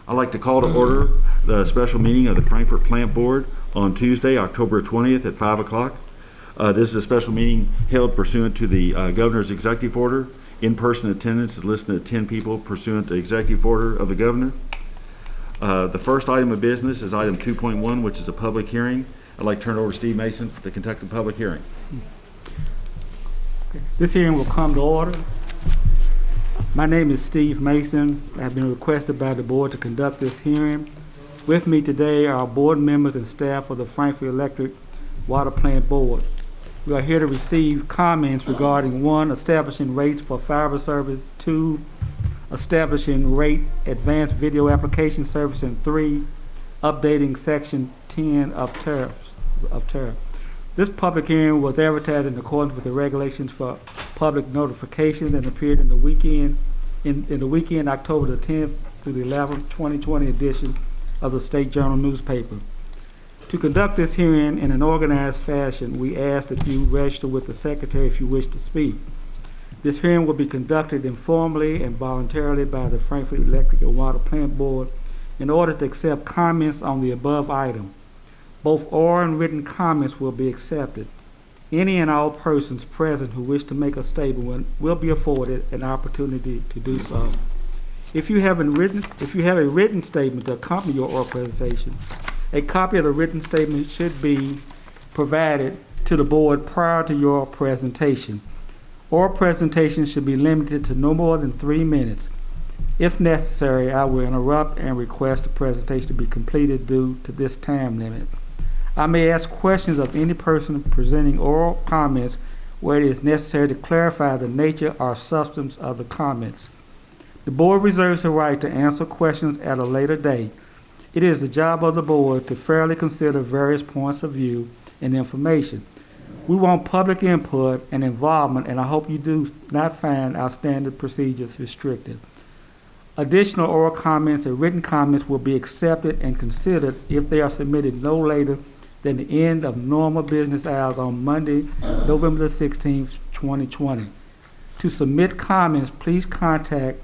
I'd like to call to order the special meeting of the Frankfort Plant Board on Tuesday, October 20th at 5 o'clock. This is a special meeting held pursuant to the Governor's Executive Order. In-person attendance is listed at 10 people pursuant to Executive Order of the Governor. The first item of business is item 2.1, which is a public hearing. I'd like to turn it over to Steve Mason to conduct the public hearing. Okay. This hearing will come to order. My name is Steve Mason. I have been requested by the board to conduct this hearing. With me today are board members and staff of the Frankfort Electric Water Plant Board. We are here to receive comments regarding 1, establishing rates for fiber service, 2, establishing rate advanced video application service, and 3, updating Section 10 of Tariff. This public hearing was advertised in accordance with the regulations for public notifications and appeared in the weekend October the 10th through the 11th, 2020 edition of the State Journal newspaper. To conduct this hearing in an organized fashion, we ask that you register with the secretary if you wish to speak. This hearing will be conducted informally and voluntarily by the Frankfort Electric and Water Plant Board in order to accept comments on the above item. Both oral and written comments will be accepted. Any and all persons present who wish to make a statement will be afforded an opportunity to do so. If you have a written statement to accompany your oral presentation, a copy of the written statement should be provided to the board prior to your presentation. Oral presentations should be limited to no more than 3 minutes. If necessary, I will interrupt and request the presentation to be completed due to this time limit. I may ask questions of any person presenting oral comments where it is necessary to clarify the nature or substance of the comments. The board reserves the right to answer questions at a later date. It is the job of the board to fairly consider various points of view and information. We want public input and involvement, and I hope you do not find our standard procedures restrictive. Additional oral comments and written comments will be accepted and considered if they are submitted no later than the end of normal business hours on Monday, November the 16th, 2020. To submit comments, please contact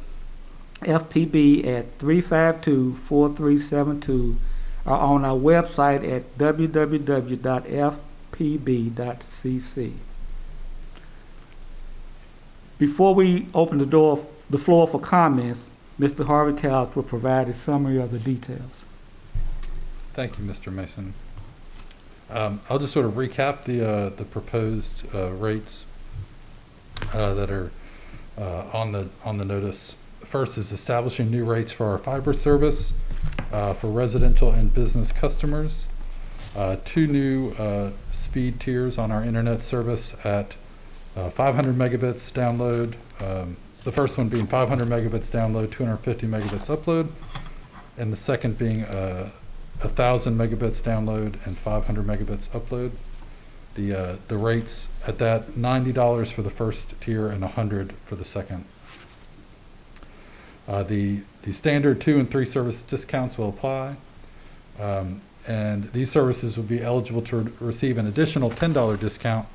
FPB at 352-4372 or on our website at www.fpb.cc. Before we open the floor for comments, Mr. Harvey Couch will provide a summary of the details. Thank you, Mr. Mason. I'll just sort of recap the proposed rates that are on the notice. First is establishing new rates for our fiber service for residential and business customers. 2 new speed tiers on our internet service at 500 megabits download. The first one being 500 megabits download, 250 megabits upload, and the second being 1,000 megabits download and 500 megabits upload. The rates at that $90 for the first tier and $100 for the second. The standard 2 and 3 service discounts will apply, and these services will be eligible to receive an additional $10 discount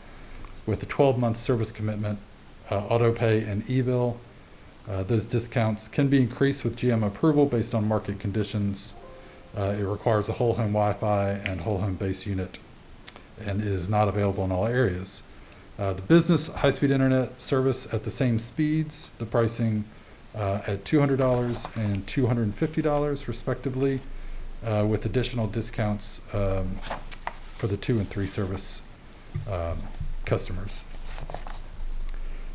with a 12-month service commitment, auto pay, and e-bill. Those discounts can be increased with GM approval based on market conditions. It requires a whole home Wi-Fi and whole home base unit and is not available in all areas. The business high-speed internet service at the same speeds, the pricing at $200 and $250 respectively, with additional discounts for the 2 and 3 service customers.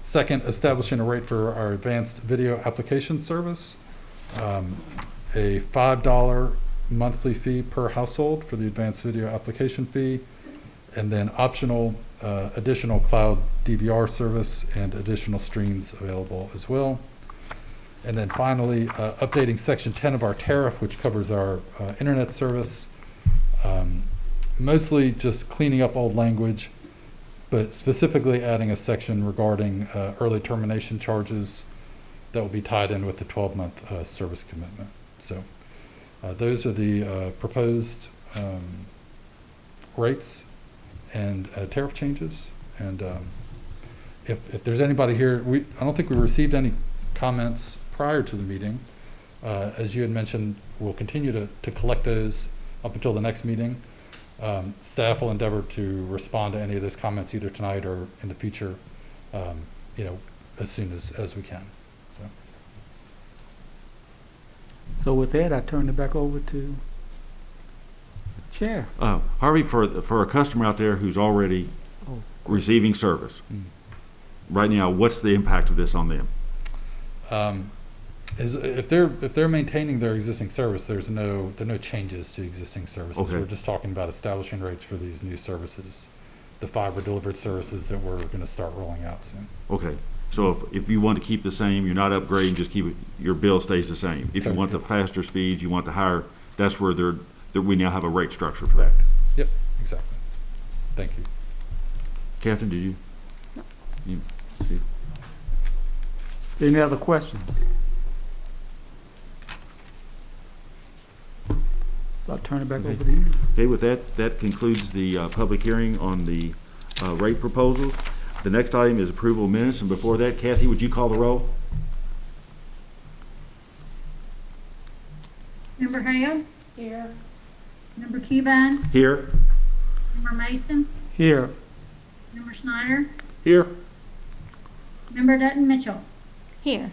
Second, establishing a rate for our advanced video application service, a $5 monthly fee per household for the advanced video application fee, and then optional additional cloud DVR service and additional streams available as well. And then finally, updating Section 10 of our tariff, which covers our internet service, mostly just cleaning up old language, but specifically adding a section regarding early termination charges that will be tied in with the 12-month service commitment. So those are the proposed rates and tariff changes. And if there's anybody here, I don't think we received any comments prior to the meeting, As you had mentioned, we'll continue to collect those up until the next meeting. Staff will endeavor to respond to any of those comments either tonight or in the future, as soon as we can. So with that, I turn it back over to Chair. Harvey, for a customer out there who's already receiving service, right now, what's the impact of this on them? If they're maintaining their existing service, there are no changes to existing services. Okay. We're just talking about establishing rates for these new services, the fiber delivered services that we're going to start rolling out soon. Okay. So if you want to keep the same, you're not upgrading, just keep it, your bill stays the same. If you want the faster speeds, you want the higher, that's where we now have a rate structure for that. Yep, exactly. Thank you. Catherine, did you? No. You see? Any other questions? So I'll turn it back over to you. Okay, with that concludes the public hearing on the rate proposals. The next item is approval of minutes, and before that, Kathy, would you call the roll? Member Hale? Here. Member CUBINE? Here. Member Mason? Here. Member Snyder? Here. Member Dutton Mitchell? Here.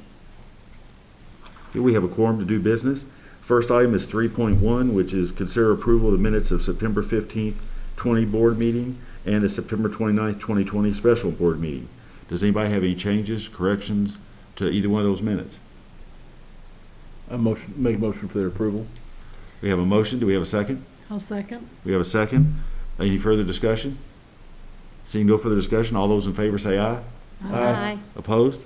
Here we have a quorum to do business. First item is 3.1, which is consider approval of the minutes of September 15th, 20 board meeting and the September 29th, 2020 special board meeting. Does anybody have any changes, corrections to either one of those minutes? Make a motion for their approval. We have a motion. Do we have a second? I'll second. We have a second. Any further discussion? Seeing no further discussion, all those in favor say aye. Aye. Opposed?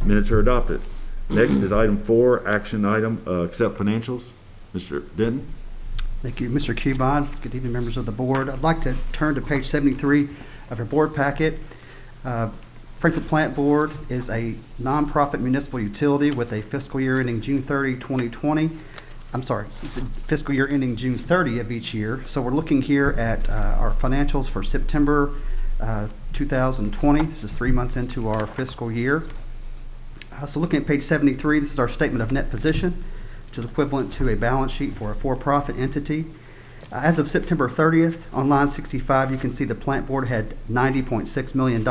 Minutes are adopted. Next is item 4, action item, accept financials. Mr. Denton? Thank you, Mr. CUBINE. Good evening, members of the board. I'd like to turn to page 73 of your board packet. Frankfurt Plant Board is a nonprofit municipal utility with a fiscal year ending June 30, 2020. I'm sorry, fiscal year ending June 30 of each year. So we're looking here at our financials for September 2020. This is 3 months into our fiscal year. So looking at page 73, this is our statement of net position, which is equivalent to a balance sheet for a for-profit entity. As of September 30th, on line 65, you can see the plant board had $90.6 million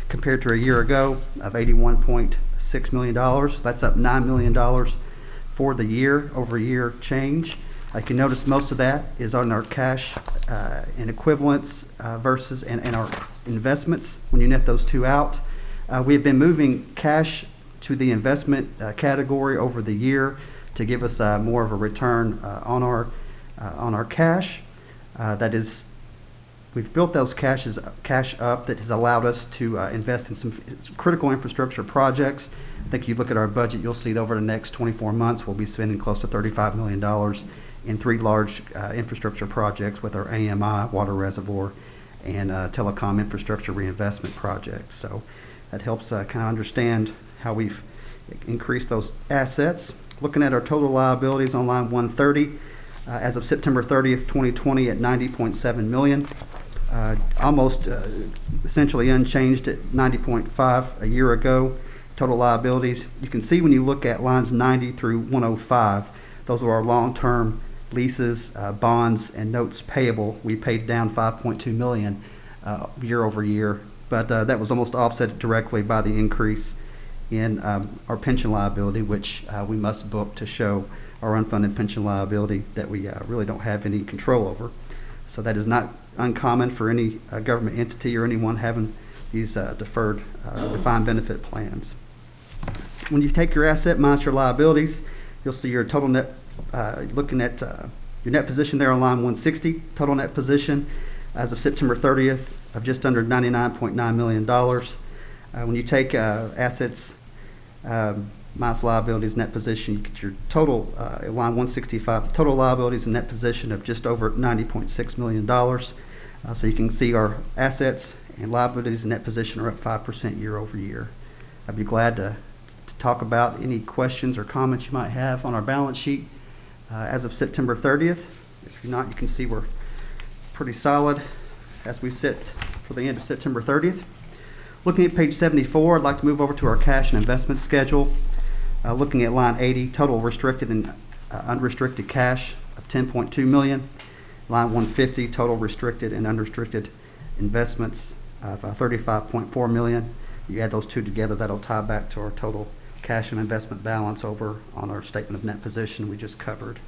compared to a year ago of $81.6 million. That's up $9 million for the year-over-year change. You can notice most of that is on our cash and equivalents versus and our investments. When you net those two out, we have been moving cash to the investment category over the year to give us more of a return on our cash. That is, we've built those cash up that has allowed us to invest in some critical infrastructure projects. I think you look at our budget, you'll see that over the next 24 months, we'll be spending close to $35 million in 3 large infrastructure projects with our AMI, water reservoir, and telecom infrastructure reinvestment projects. So that helps kind of understand how we've increased those assets. Looking at our total liabilities on line 130, as of September 30th, 2020 at $90.7 million, almost essentially unchanged at $90.5 a year ago. Total liabilities, you can see when you look at lines 90 through 105, those are our long-term leases, bonds, and notes payable. We paid down $5.2 million year over year, but that was almost offset directly by the increase in our pension liability, which we must book to show our unfunded pension liability that we really don't have any control over. So that is not uncommon for any government entity or anyone having these deferred defined benefit plans. When you take your asset minus your liabilities, you'll see your total net, looking at your net position there on line 160, total net position as of September 30th of just under $99.9 million. When you take assets minus liabilities net position, you get your total, line 165, total liabilities and net position of just over $90.6 million. So you can see our assets and liabilities and net position are up 5% year over year. I'd be glad to talk about any questions or comments you might have on our balance sheet as of September 30th. If you're not, you can see we're pretty solid as we sit for the end of September 30th. Looking at page 74, I'd like to move over to our cash and investment schedule. Looking at line 80, total restricted and unrestricted cash of $10.2 million. Line 150, total restricted and unrestricted investments of $35.4 million. You add those two together, that'll tie back to our total cash and investment balance over on our statement of net position we just covered.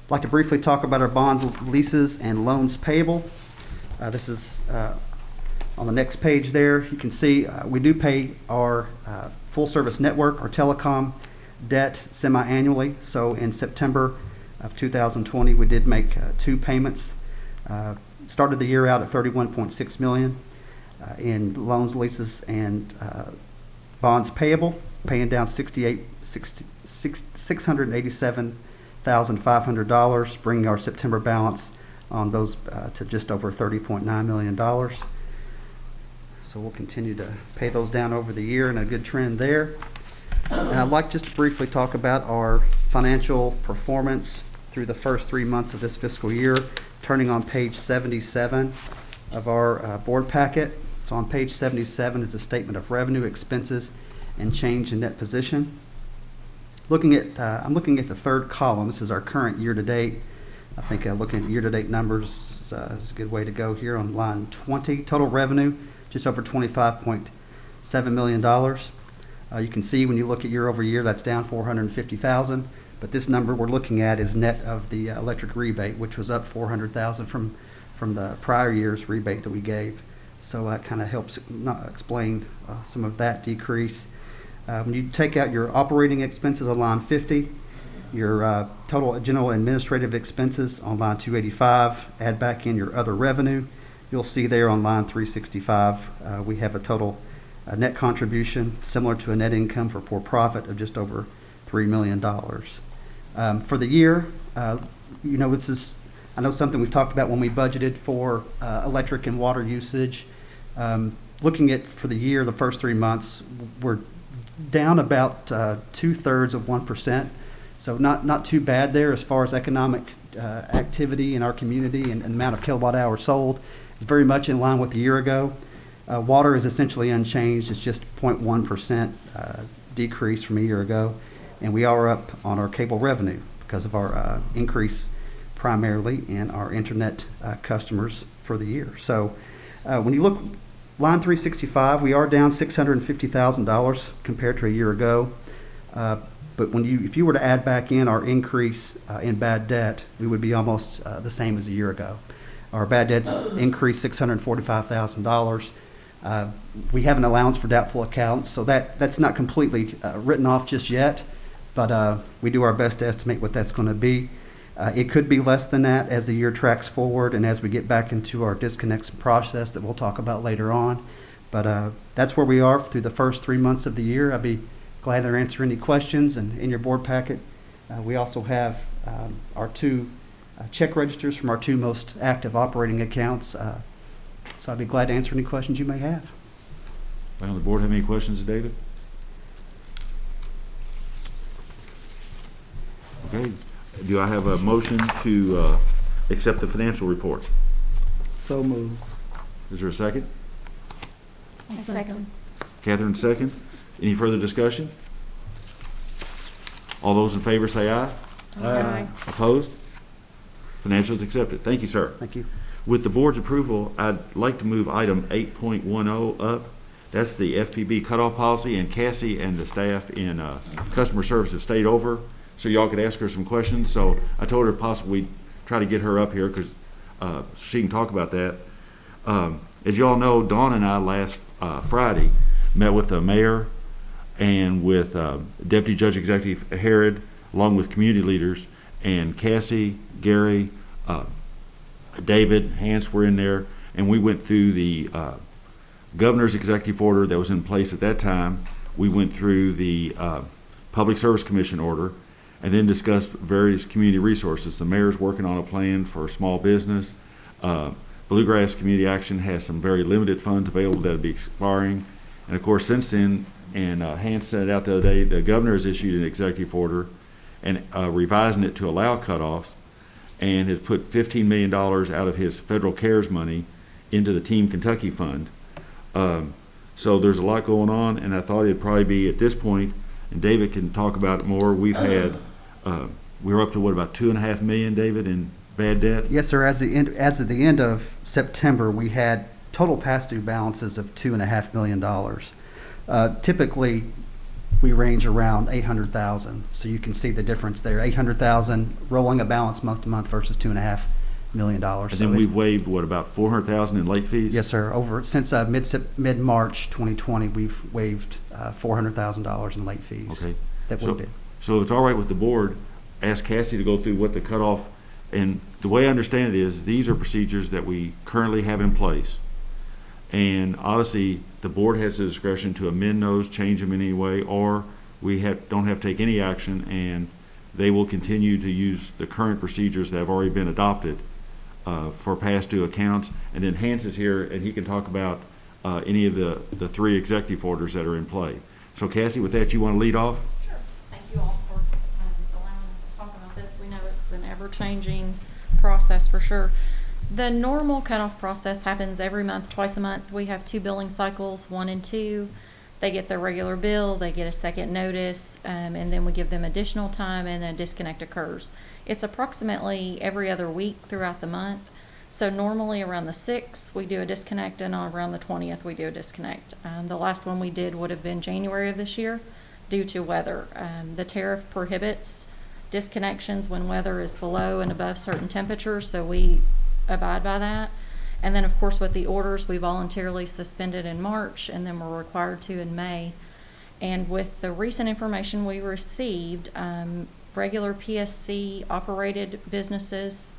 I'd like to briefly talk about our bonds, leases, and loans payable. This is on the next page there. You can see we do pay our full-service network, our telecom debt semi-annually. So in September of 2020, we did make two payments. Started the year out at $31.6 million in loans, leases, and bonds payable, paying down $687,500, bringing our September balance on those to just over $30.9 million. So we'll continue to pay those down over the year, and a good trend there. And I'd like just to briefly talk about our financial performance through the first 3 months of this fiscal year, turning on page 77 of our board packet. So on page 77 is a statement of revenue, expenses, and change in net position. I'm looking at the third column. This is our current year-to-date. I think looking at year-to-date numbers is a good way to go here. On line 20, total revenue, just over $25.7 million. You can see when you look at year over year, that's down $450,000. But this number we're looking at is net of the electric rebate, which was up $400,000 from the prior year's rebate that we gave. So that kind of helps explain some of that decrease. When you take out your operating expenses on line 50, your total general administrative expenses on line 285, add back in your other revenue, you'll see there on line 365, we have a total net contribution similar to a net income for profit of just over $3 million. For the year, this is, I know something we've talked about when we budgeted for electric and water usage. Looking at for the year, the first 3 months, we're down about 2/3 of 1%. So not too bad there as far as economic activity in our community and the amount of kilowatt hours sold. It's very much in line with a year ago. Water is essentially unchanged. It's just 0.1% decrease from a year ago. And we are up on our cable revenue because of our increase primarily in our internet customers for the year. So when you look line 365, we are down $650,000 compared to a year ago. But if you were to add back in our increase in bad debt, we would be almost the same as a year ago. Our bad debts increased $645,000. We have an allowance for doubtful accounts, so that's not completely written off just yet, but we do our best to estimate what that's going to be. It could be less than that as the year tracks forward and as we get back into our disconnects process that we'll talk about later on. But that's where we are through the first 3 months of the year. I'd be glad to answer any questions. And in your board packet, we also have our two check registers from our two most active operating accounts. So I'd be glad to answer any questions you may have. Anyone on the board have any questions, David? Okay. Do I have a motion to accept the financial reports? So moved. Is there a second? Second. Catherine, second. Any further discussion? All those in favor say aye. Aye. Opposed? Financials accepted. Thank you, sir. Thank you. With the board's approval, I'd like to move item 8.10 up. That's the FPB cutoff policy, and CASSIE and the staff in customer service have stayed over so y'all could ask her some questions. So I told her if possible we'd try to get her up here because she can talk about that. As y'all know, Dawn and I last Friday met with the mayor and with Deputy Judge Executive Hellard, along with community leaders, and CASSIE, Gary, David, Hans were in there, and we went through the governor's executive order that was in place at that time. We went through the Public Service Commission order and then discussed various community resources. The mayor's working on a plan for small business. Bluegrass Community Action has some very limited funds available that'll be expiring. And of course, since then, and Hans sent it out the other day, the governor has issued an executive order and revising it to allow cutoffs, and has put $15 million out of his federal CARES money into the Team Kentucky Fund. So there's a lot going on, and I thought it'd probably be, at this point, and David can talk about it more. We've had, we're up to what, about 2.5 million, David, in bad debt? Yes, sir. As of the end of September, we had total past due balances of $2.5 million. Typically, we range around 800,000. So you can see the difference there. 800,000 rolling a balance month to month versus $2.5 million. And then we've waived, what, about 400,000 in late fees? Yes, sir. Since mid-March 2020, we've waived $400,000 in late fees. Okay. That So- would be. So if it's all right with the board, ask Cassie to go through what the cutoff, and the way I understand it is, these are procedures that we currently have in place. And obviously, the board has the discretion to amend those, change them in any way, or we don't have to take any action, and they will continue to use the current procedures that have already been adopted for past due accounts. And then Hans is here, and he can talk about any of the 3 executive orders that are in play. So Cassie, with that, you want to lead off? Sure. Thank you all for allowing us to talk about this. We know it's an ever-changing process for sure. The normal cutoff process happens every month, twice a month. We have 2 billing cycles, 1 and 2. They get their regular bill, they get a second notice, and then we give them additional time and a disconnect occurs. It's approximately every other week throughout the month. So normally around the 6th, we do a disconnect, and around the 20th, we do a disconnect. The last one we did would have been January of this year due to weather. The tariff prohibits disconnections when weather is below and above certain temperatures, so we abide by that. And then, of course, with the orders, we voluntarily suspended in March, and then we're required to in May. And with the recent information we received, regular PSC operated businesses,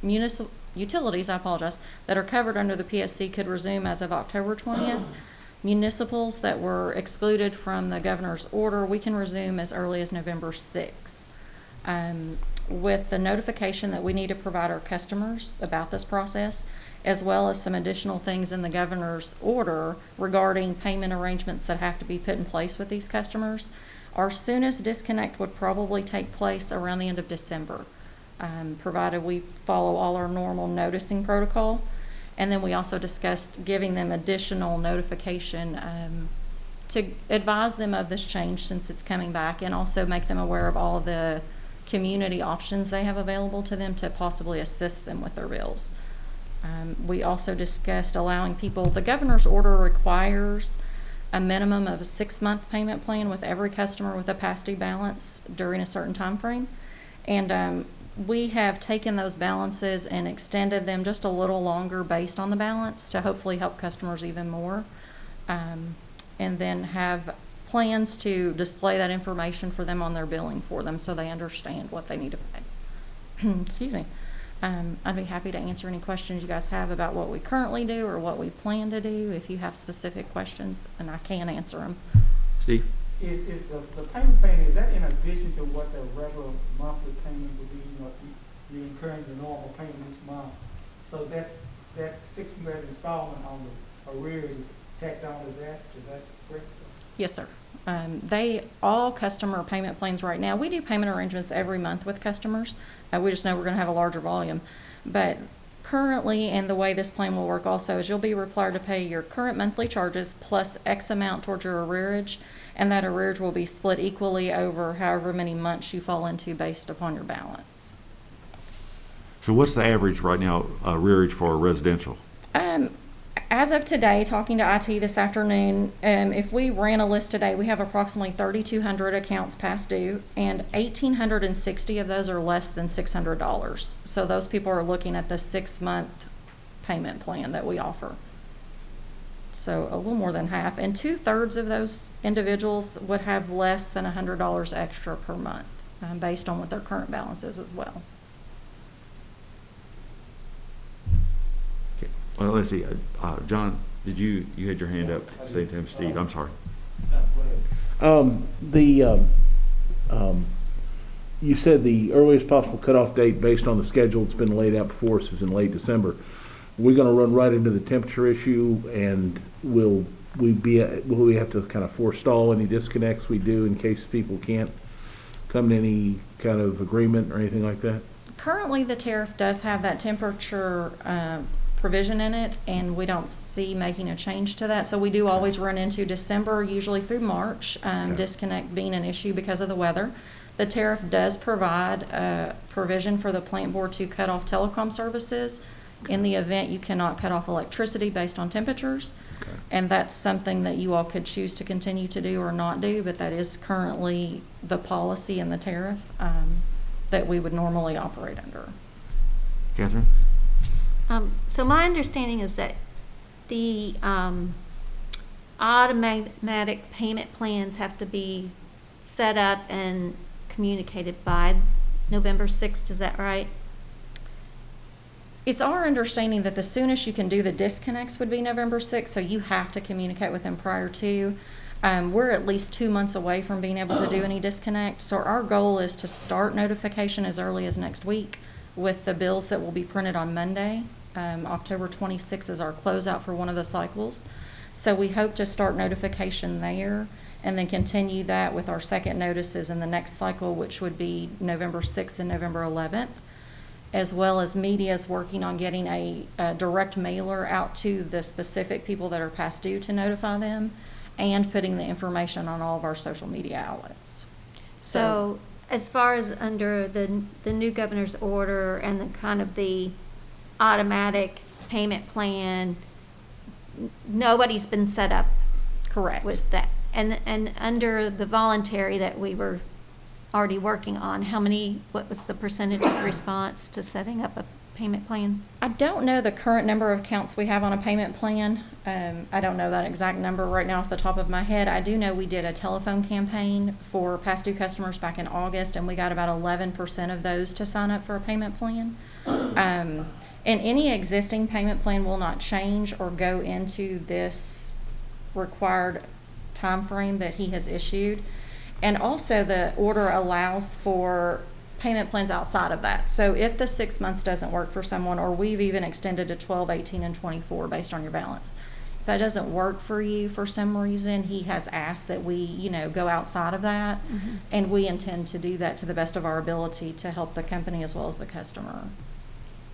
utilities, I apologize, that are covered under the PSC could resume as of October 20th. Municipals that were excluded from the governor's order, we can resume as early as November 6th. With the notification that we need to provide our customers about this process, as well as some additional things in the governor's order regarding payment arrangements that have to be put in place with these customers. Our soonest disconnect would probably take place around the end of December, provided we follow all our normal noticing protocol. And then we also discussed giving them additional notification to advise them of this change since it's coming back, and also make them aware of all of the community options they have available to them to possibly assist them with their bills. We also discussed allowing people, the governor's order requires a minimum of a 6-month payment plan with every customer with a past due balance during a certain time frame. And we have taken those balances and extended them just a little longer based on the balance to hopefully help customers even more. And then have plans to display that information for them on their billing for them so they understand what they need to pay. Excuse me. I'd be happy to answer any questions you guys have about what we currently do or what we plan to do, if you have specific questions, and I can answer them. Steve? Is the payment plan, is that in addition to what the regular monthly payment would be? You know, you're incurring the normal payment each month. So that $600 installment on the arrears is tacked on to that, is that correct? Yes, sir. All customer payment plans right now, we do payment arrangements every month with customers. We just know we're going to have a larger volume. But currently, and the way this plan will work also, is you'll be required to pay your current monthly charges plus X amount towards your arrearage, and that arrearage will be split equally over however many months you fall into based upon your balance. So what's the average right now, rearage for residential? As of today, talking to IT this afternoon, if we ran a list today, we have approximately 3,200 accounts past due, and 1,860 of those are less than $600. So those people are looking at the 6-month payment plan that we offer. So a little more than half, and 2/3 of those individuals would have less than $100 extra per month, based on what their current balance is as well. Well, let's see, John, you had your hand up, same time, Steve, I'm sorry. You said the earliest possible cutoff date based on the schedule that's been laid out before us is in late December. We're gonna run right into the temperature issue, and will we have to kind of forestall any disconnects we do in case people can't come to any kind of agreement or anything like that? Currently, the tariff does have that temperature provision in it, and we don't see making a change to that. So we do always run into December, usually through March, disconnect being an issue because of the weather. The tariff does provide a provision for the plant board to cut off telecom services in the event you cannot cut off electricity based on temperatures. And that's something that you all could choose to continue to do or not do, but that is currently the policy in the tariff that we would normally operate under. Catherine? So my understanding is that the automatic payment plans have to be set up and communicated by November 6th, is that right? It's our understanding that the soonest you can do the disconnects would be November 6th, so you have to communicate with them prior to. We're at least 2 months away from being able to do any disconnect, so our goal is to start notification as early as next week with the bills that will be printed on Monday. October 26th is our closeout for one of the cycles. So we hope to start notification there and then continue that with our second notices in the next cycle, which would be November 6th and November 11th, as well as media is working on getting a direct mailer out to the specific people that are past due to notify them, and putting the information on all of our social media outlets. So as far as under the new governor's order and the kind of the automatic payment plan, nobody's been set up Correct. with that. And under the voluntary that we were already working on, what was the percentage of response to setting up a payment plan? I don't know the current number of accounts we have on a payment plan. I don't know that exact number right now off the top of my head. I do know we did a telephone campaign for past due customers back in August, and we got about 11% of those to sign up for a payment plan. And any existing payment plan will not change or go into this required time frame that he has issued. And also the order allows for payment plans outside of that. So if the 6 months doesn't work for someone, or we've even extended to 12, 18, and 24 based on your balance, if that doesn't work for you for some reason, he has asked that we, go outside of that. Mm-hmm. And we intend to do that to the best of our ability to help the company as well as the customer.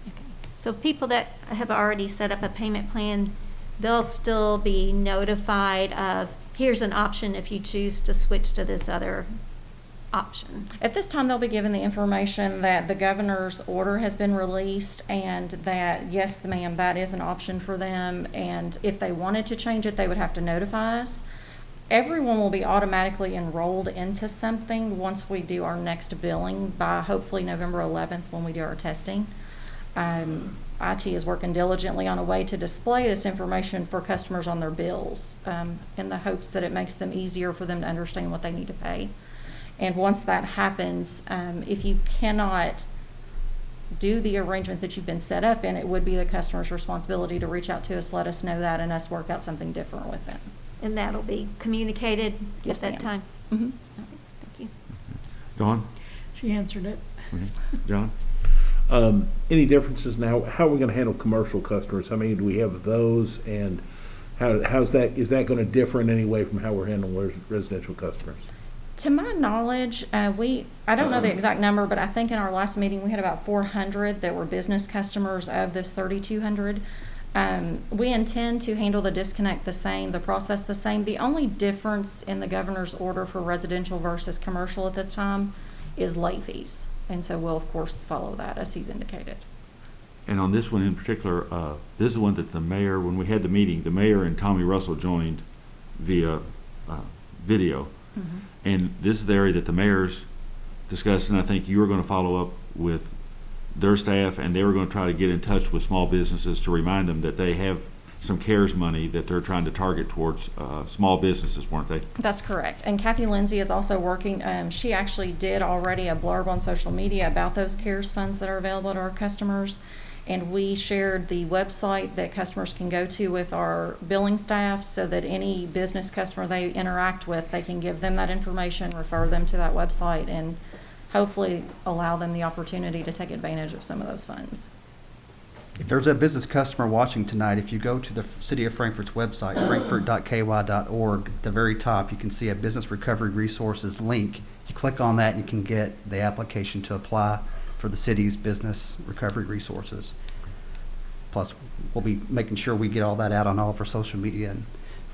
Okay. So people that have already set up a payment plan, they'll still be notified of, here's an option if you choose to switch to this other option. At this time, they'll be given the information that the governor's order has been released, and that, yes, ma'am, that is an option for them. And if they wanted to change it, they would have to notify us. Everyone will be automatically enrolled into something once we do our next billing by hopefully November 11th when we do our testing. IT is working diligently on a way to display this information for customers on their bills, in the hopes that it makes them easier for them to understand what they need to pay. And once that happens, if you cannot do the arrangement that you've been set up in, it would be the customer's responsibility to reach out to us, let us know that, and us work out something different with them. And that'll be communicated Yes, at that ma'am. time? Mm-hmm. Okay, thank you. Dawn? She answered it. Okay. John? Any differences now? How are we gonna handle commercial customers? How many do we have of those? And is that gonna differ in any way from how we're handling residential customers? To my knowledge, I don't know the exact number, but I think in our last meeting, we had about 400 that were business customers of this 3,200. We intend to handle the disconnect the same, the process the same. The only difference in the governor's order for residential versus commercial at this time is late fees. And so we'll, of course, follow that as he's indicated. And on this one in particular, this is one that the mayor, when we had the meeting, the mayor and Tommy Russell joined via video. Mm-hmm. And this is the area that the mayor's discussed, and I think you were going to follow up with their staff, and they were going to try to get in touch with small businesses to remind them that they have some CARES money that they're trying to target towards small businesses, weren't they? That's correct. And Kathy Lindsay is also working, she actually did already a blurb on social media about those CARES funds that are available to our customers. And we shared the website that customers can go to with our billing staff, so that any business customer they interact with, they can give them that information, refer them to that website, and hopefully allow them the opportunity to take advantage of some of those funds. If there's a business customer watching tonight, if you go to the City of Frankfort's website, frankfort.ky.org, at the very top, you can see a Business Recovery Resources link. You click on that, and you can get the application to apply for the city's business recovery resources. Plus, we'll be making sure we get all that out on all of our social media and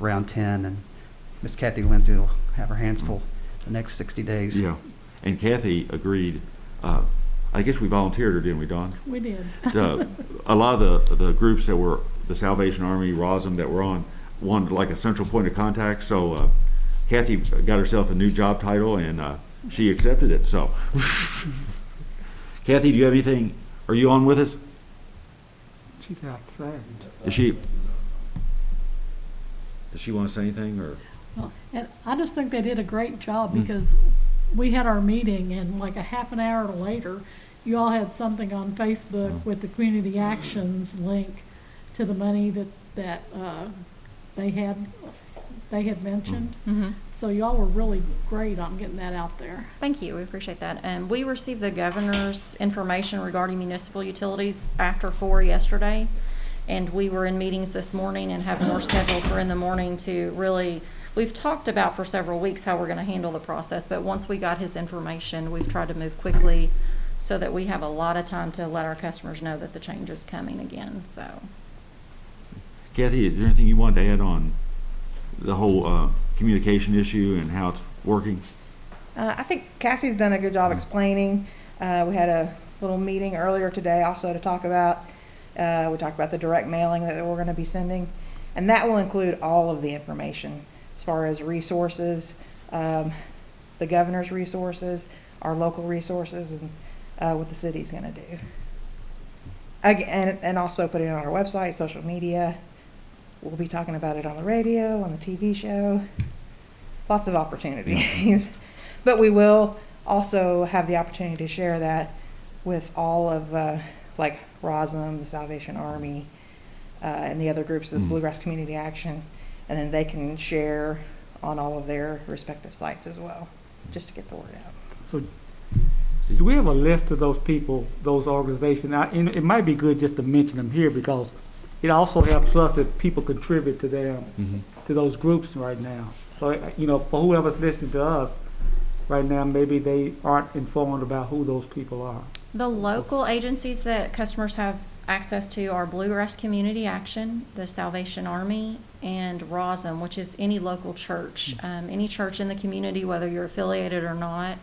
around 10, and Miss Kathy Lindsay will have her hands full the next 60 days. Yeah, and Kathy agreed. I guess we volunteered her, didn't we, Dawn? We did. A lot of the groups that were the Salvation Army, ROSM that were on, wanted like a central point of contact. So Kathy got herself a new job title, and she accepted it. So, Kathy, do you have anything? Are you on with us? She's outside. Does she want to say anything, or? Well, and I just think they did a great job because we had our meeting and like a half an hour later, you all had something on Facebook with the community actions link to the money that they had mentioned. Mm-hmm. So y'all were really great on getting that out there. Thank you, we appreciate that. And we received the governor's information regarding municipal utilities after 4 yesterday. And we were in meetings this morning and have more scheduled for in the morning to really, we've talked about for several weeks how we're gonna handle the process, but once we got his information, we've tried to move quickly so that we have a lot of time to let our customers know that the change is coming again, so. Kathy, is there anything you wanted to add on the whole communication issue and how it's working? I think Cassie's done a good job explaining. We had a little meeting earlier today also to talk about, we talked about the direct mailing that we're going to be sending, and that will include all of the information as far as resources, the governor's resources, our local resources, and what the city's going to do. And also put it on our website, social media. We'll be talking about it on the radio, on the TV show. Lots of opportunities. But we will also have the opportunity to share that with all of, like ROSM, the Salvation Army, and the other groups of Bluegrass Community Action. And then they can share on all of their respective sites as well, just to get the word out. So, do we have a list of those people, those organizations? It might be good just to mention them here because it also helps us that people contribute to them, to those groups right now. So, for whoever's listening to us right now, maybe they aren't informed about who those people are. The local agencies that customers have access to are Bluegrass Community Action, the Salvation Army, and ROSM, which is any local church. Any church in the community, whether you're affiliated or not,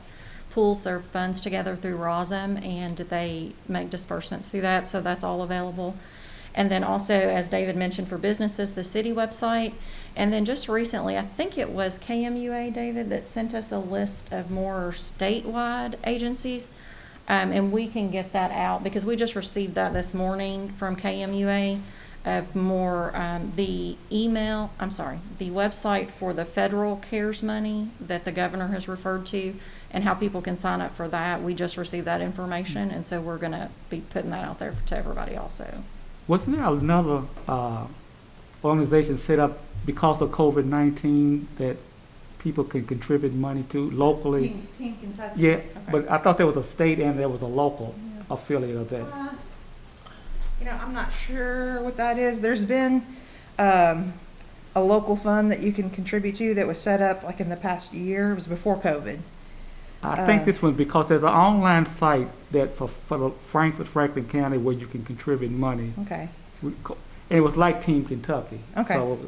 pulls their funds together through ROSM, and they make disbursements through that, so that's all available. And then also, as David mentioned, for businesses, the city website. And then just recently, I think it was KMUA, David, that sent us a list of more statewide agencies. And we can get that out because we just received that this morning from KMUA of more, the website for the federal CARES money that the governor has referred to and how people can sign up for that. We just received that information, and so we're going to be putting that out there to everybody also. Wasn't there another organization set up because of COVID-19 that people can contribute money to locally? Team Kentucky. Yeah, Okay. but I thought there was a state and there was a local affiliate of that. I'm not sure what that is. There's been a local fund that you can contribute to that was set up like in the past year. It was before COVID. I think this one because there's an online site that for the Franklin County where you can contribute money. Okay. And it was like Team Kentucky. Okay. So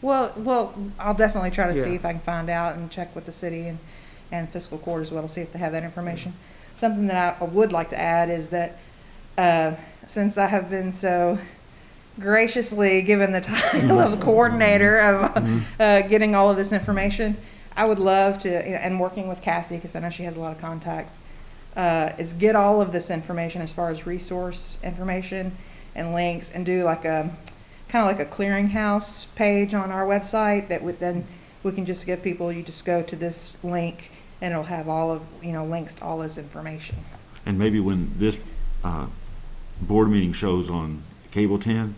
Well, I'll definitely try to see Yeah. if I can find out and check with the city and fiscal court as well to see if they have that information. Something that I would like to add is that since I have been so graciously given the title of coordinator of getting all of this information, I would love to, and working with Cassie, because I know she has a lot of contacts, is get all of this information as far as resource information and links and do like a kind of like a clearinghouse page on our website that would then we can just give people, you just go to this link and it'll have all of, links to all this information. And maybe when this board meeting shows on Cable 10,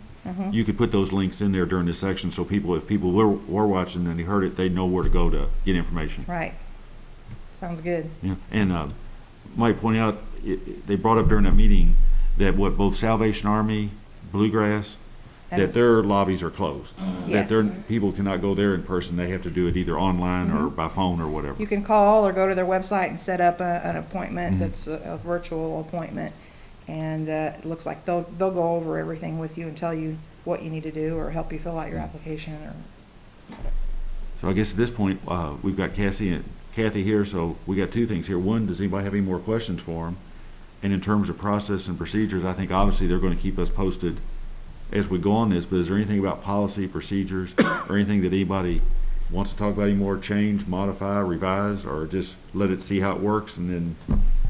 you could put those links in there during this section so if people were watching and they heard it, they know where to go to get information. Right. Sounds good. Yeah, and might point out, they brought up during that meeting that both Salvation Army, Bluegrass, that their lobbies are closed. Yes. That people cannot go there in person. They have to do it either online or by phone or whatever. You can call or go to their website and set up an appointment that's a virtual appointment And it looks like they'll go over everything with you and tell you what you need to do or help you fill out your application or whatever. So I guess at this point, we've got Cassie and Kathy here, so we got two things here. One, does anybody have any more questions for them? And in terms of process and procedures, I think obviously they're going to keep us posted as we go on this, but is there anything about policy, procedures, or anything that anybody wants to talk about anymore, change, modify, revise, or just let it see how it works and then?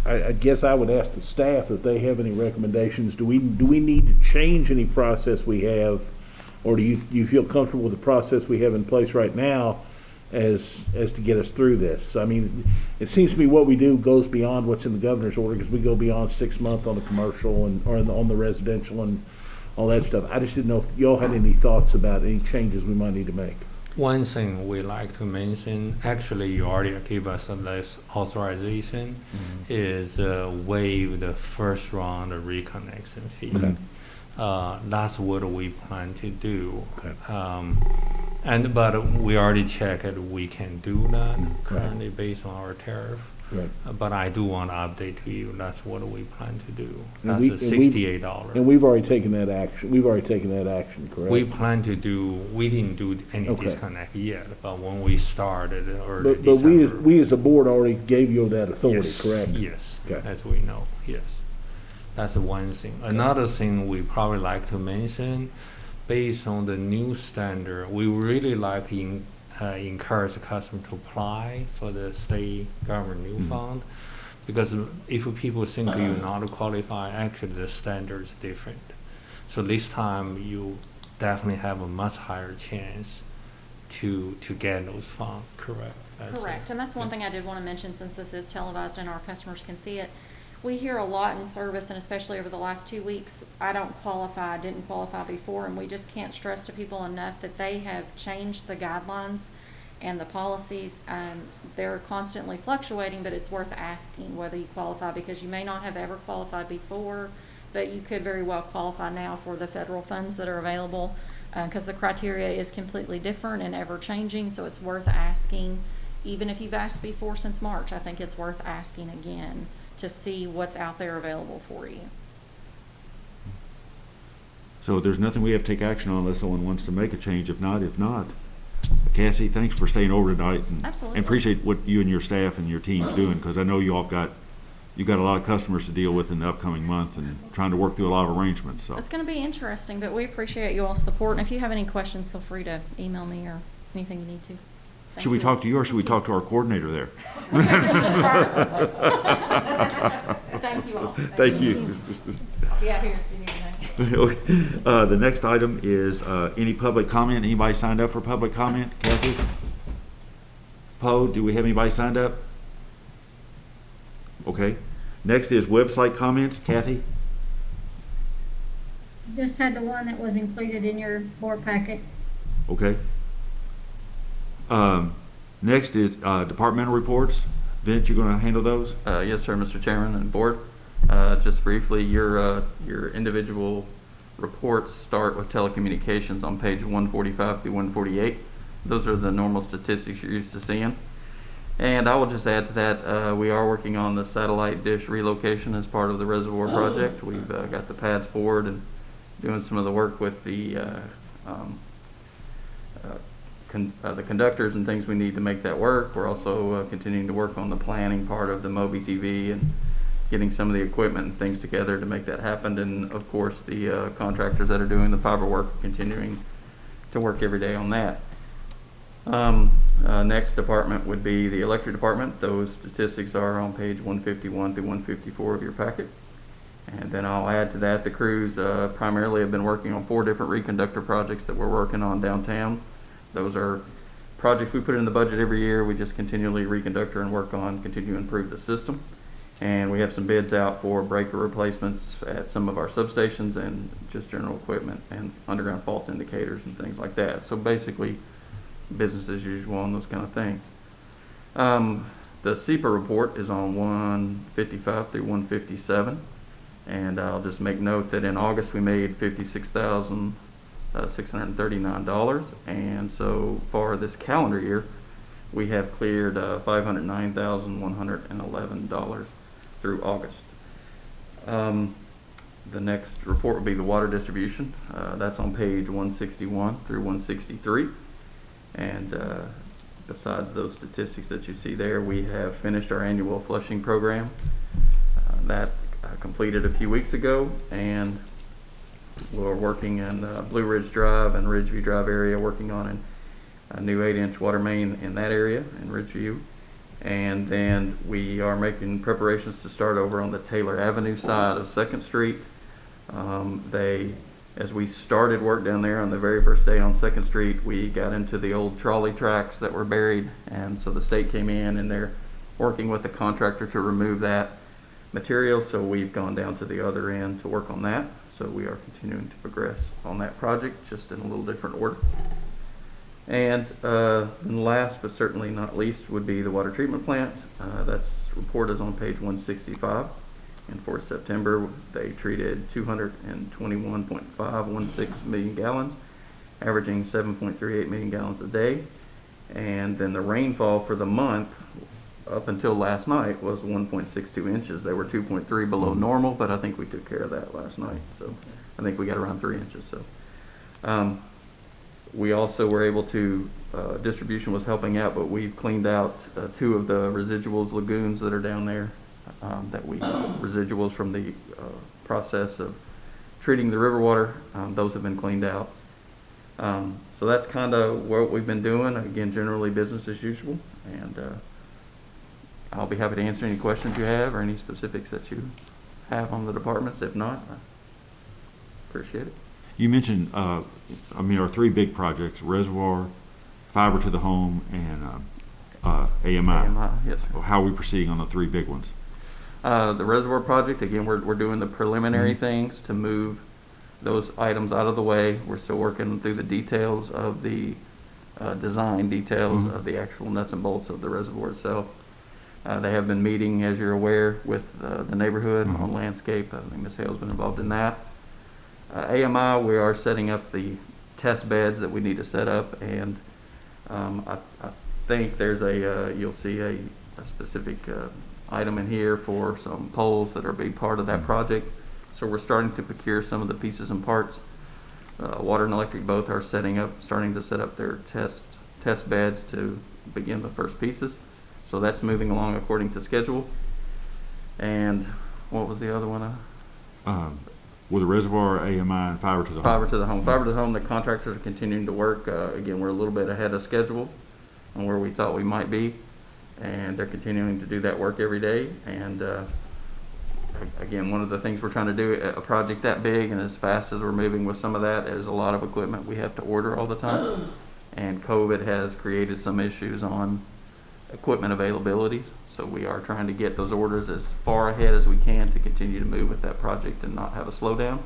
I guess I would ask the staff if they have any recommendations. Do we need to change any process we have? Or do you feel comfortable with the process we have in place right now as to get us through this? I mean, it seems to me what we do goes beyond what's in the governor's order, because we go beyond 6 months on the commercial on the residential and all that stuff. I just didn't know if y'all had any thoughts about any changes we might need to make. One thing we like to mention, actually you already gave us this authorization, is waive the first round of reconnection fee. Okay. That's what we plan to do. Okay. But we already checked it, we can do that currently based on our tariff. Right. But I do want to update to you, that's what we plan to do. And That's $68. And we've already taken that action. We've already taken that action, correct? We plan to do, we didn't do any Okay. disconnect yet, but when we started early But December. we as a board already gave you that authority, Yes, correct? Yes, Okay. as we know, yes. That's one thing. Another thing we probably like to mention, based on the new standard, we really like to encourage the customer to apply for the state government new fund. Because if people think you're not qualified, actually the standard is different. So this time you definitely have a much higher chance to get those funds, correct? Correct, and that's one thing I did want to mention, since this is televised and our customers can see it. We hear a lot in service, and especially over the last 2 weeks, I don't qualify, didn't qualify before, and we just can't stress to people enough that they have changed the guidelines and the policies. They're constantly fluctuating, but it's worth asking whether you qualify, because you may not have ever qualified before, but you could very well qualify now for the federal funds that are available, because the criteria is completely different and ever changing, so it's worth asking. Even if you've asked before since March, I think it's worth asking again to see what's out there available for you. So there's nothing we have to take action on unless someone wants to make a change. If not. Cassie, thanks for staying over tonight. Absolutely. And appreciate what you and your staff and your team's doing, because I know you've got a lot of customers to deal with in the upcoming month and trying to work through a lot of arrangements. So It's going to be interesting, but we appreciate you all's support. And if you have any questions, feel free to email me or anything you need to. Thank should we you. talk to you or should we talk to our coordinator there? Thank you all. Thank you. I'll be out here if you need anything. The next item is any public comment. Anybody signed up for public comment? Kathy? Poe, do we have anybody signed up? Okay. Next is website comments. Kathy? Just had the one that was included in your board packet. Okay. Next is departmental reports. Vince, you're going to handle those? Yes, sir, Mr. Chairman and Board. Just briefly, your individual reports start with telecommunications on page 145 through 148. Those are the normal statistics you're used to seeing. And I will just add to that, we are working on the satellite dish relocation as part of the reservoir project. We've got the pads poured and doing some of the work with the conductors and things we need to make that work. We're also continuing to work on the planning part of the Moby TV and getting some of the equipment and things together to make that happen. And of course, the contractors that are doing the fiber work are continuing to work every day on that. Next department would be the electric department. Those statistics are on page 151 through 154 of your packet. And then I'll add to that, the crews primarily have been working on 4 different reconductor projects that we're working on downtown. Those are projects we put in the budget every year. We just continually reconductor and work on, continue to improve the system. And we have some bids out for breaker replacements at some of our substations and just general equipment and underground fault indicators and things like that. So basically, business as usual on those kind of things. The SEPA report is on 155 through 157. And I'll just make note that in August we made $56,639, and so far this calendar year we have cleared $509,111 through August. The next report will be the water distribution. That's on page 161 through 163. And besides those statistics that you see there, we have finished our annual flushing program. That completed a few weeks ago, and we're working in Blue Ridge Drive and Ridgeview Drive area, working on a new 8-inch water main in that area in Ridgeview. And then we are making preparations to start over on the Taylor Avenue side of 2nd Street. As we started work down there on the very first day on 2nd Street, we got into the old trolley tracks that were buried, and so the state came in and they're working with the contractor to remove that material, so we've gone down to the other end to work on that. So we are continuing to progress on that project, just in a little different order. And last but certainly not least would be the water treatment plant. That's report is on page 165. And for September, they treated 221.516 million gallons, averaging 7.38 million gallons a day. And then the rainfall for the month up until last night was 1.62 inches. They were 2.3 below normal, but I think we took care of that last night. So I think we got around 3 inches. So we also were able to, distribution was helping out, but we've cleaned out 2 of the residuals lagoons that are down there. Residuals from the process of treating the river water, those have been cleaned out. So that's kind of what we've been doing. Again, generally business as usual, and I'll be happy to answer any questions you have or any specifics that you have on the departments. If not, I appreciate it. You mentioned, our 3 big projects: reservoir, fiber to the home, and AMI. AMI, yes, sir. How are we proceeding on the 3 big ones? The reservoir project, again, we're doing the preliminary things to move those items out of the way. We're still working through the details of the design details of the actual nuts and bolts of the reservoir itself. They have been meeting, as you're aware, with the neighborhood on landscape. I think Ms. Hale's been involved in that. AMI, we are setting up the test beds that we need to set up, and I think there's you'll see a specific item in here for some poles that are a big part of that project. So we're starting to procure some of the pieces and parts. Water and electric both are starting to set up their test beds to begin the first pieces. So that's moving along according to schedule. And what was the other one? With the reservoir, AMI, and fiber to the home. Fiber to the home. Fiber to the home, the contractors are continuing to work. Again, we're a little bit ahead of schedule on where we thought we might be. And they're continuing to do that work every day. And again, one of the things we're trying to do, a project that big and as fast as we're moving with some of that, is a lot of equipment we have to order all the time. And COVID has created some issues on equipment availabilities. So we are trying to get those orders as far ahead as we can to continue to move with that project and not have a slowdown.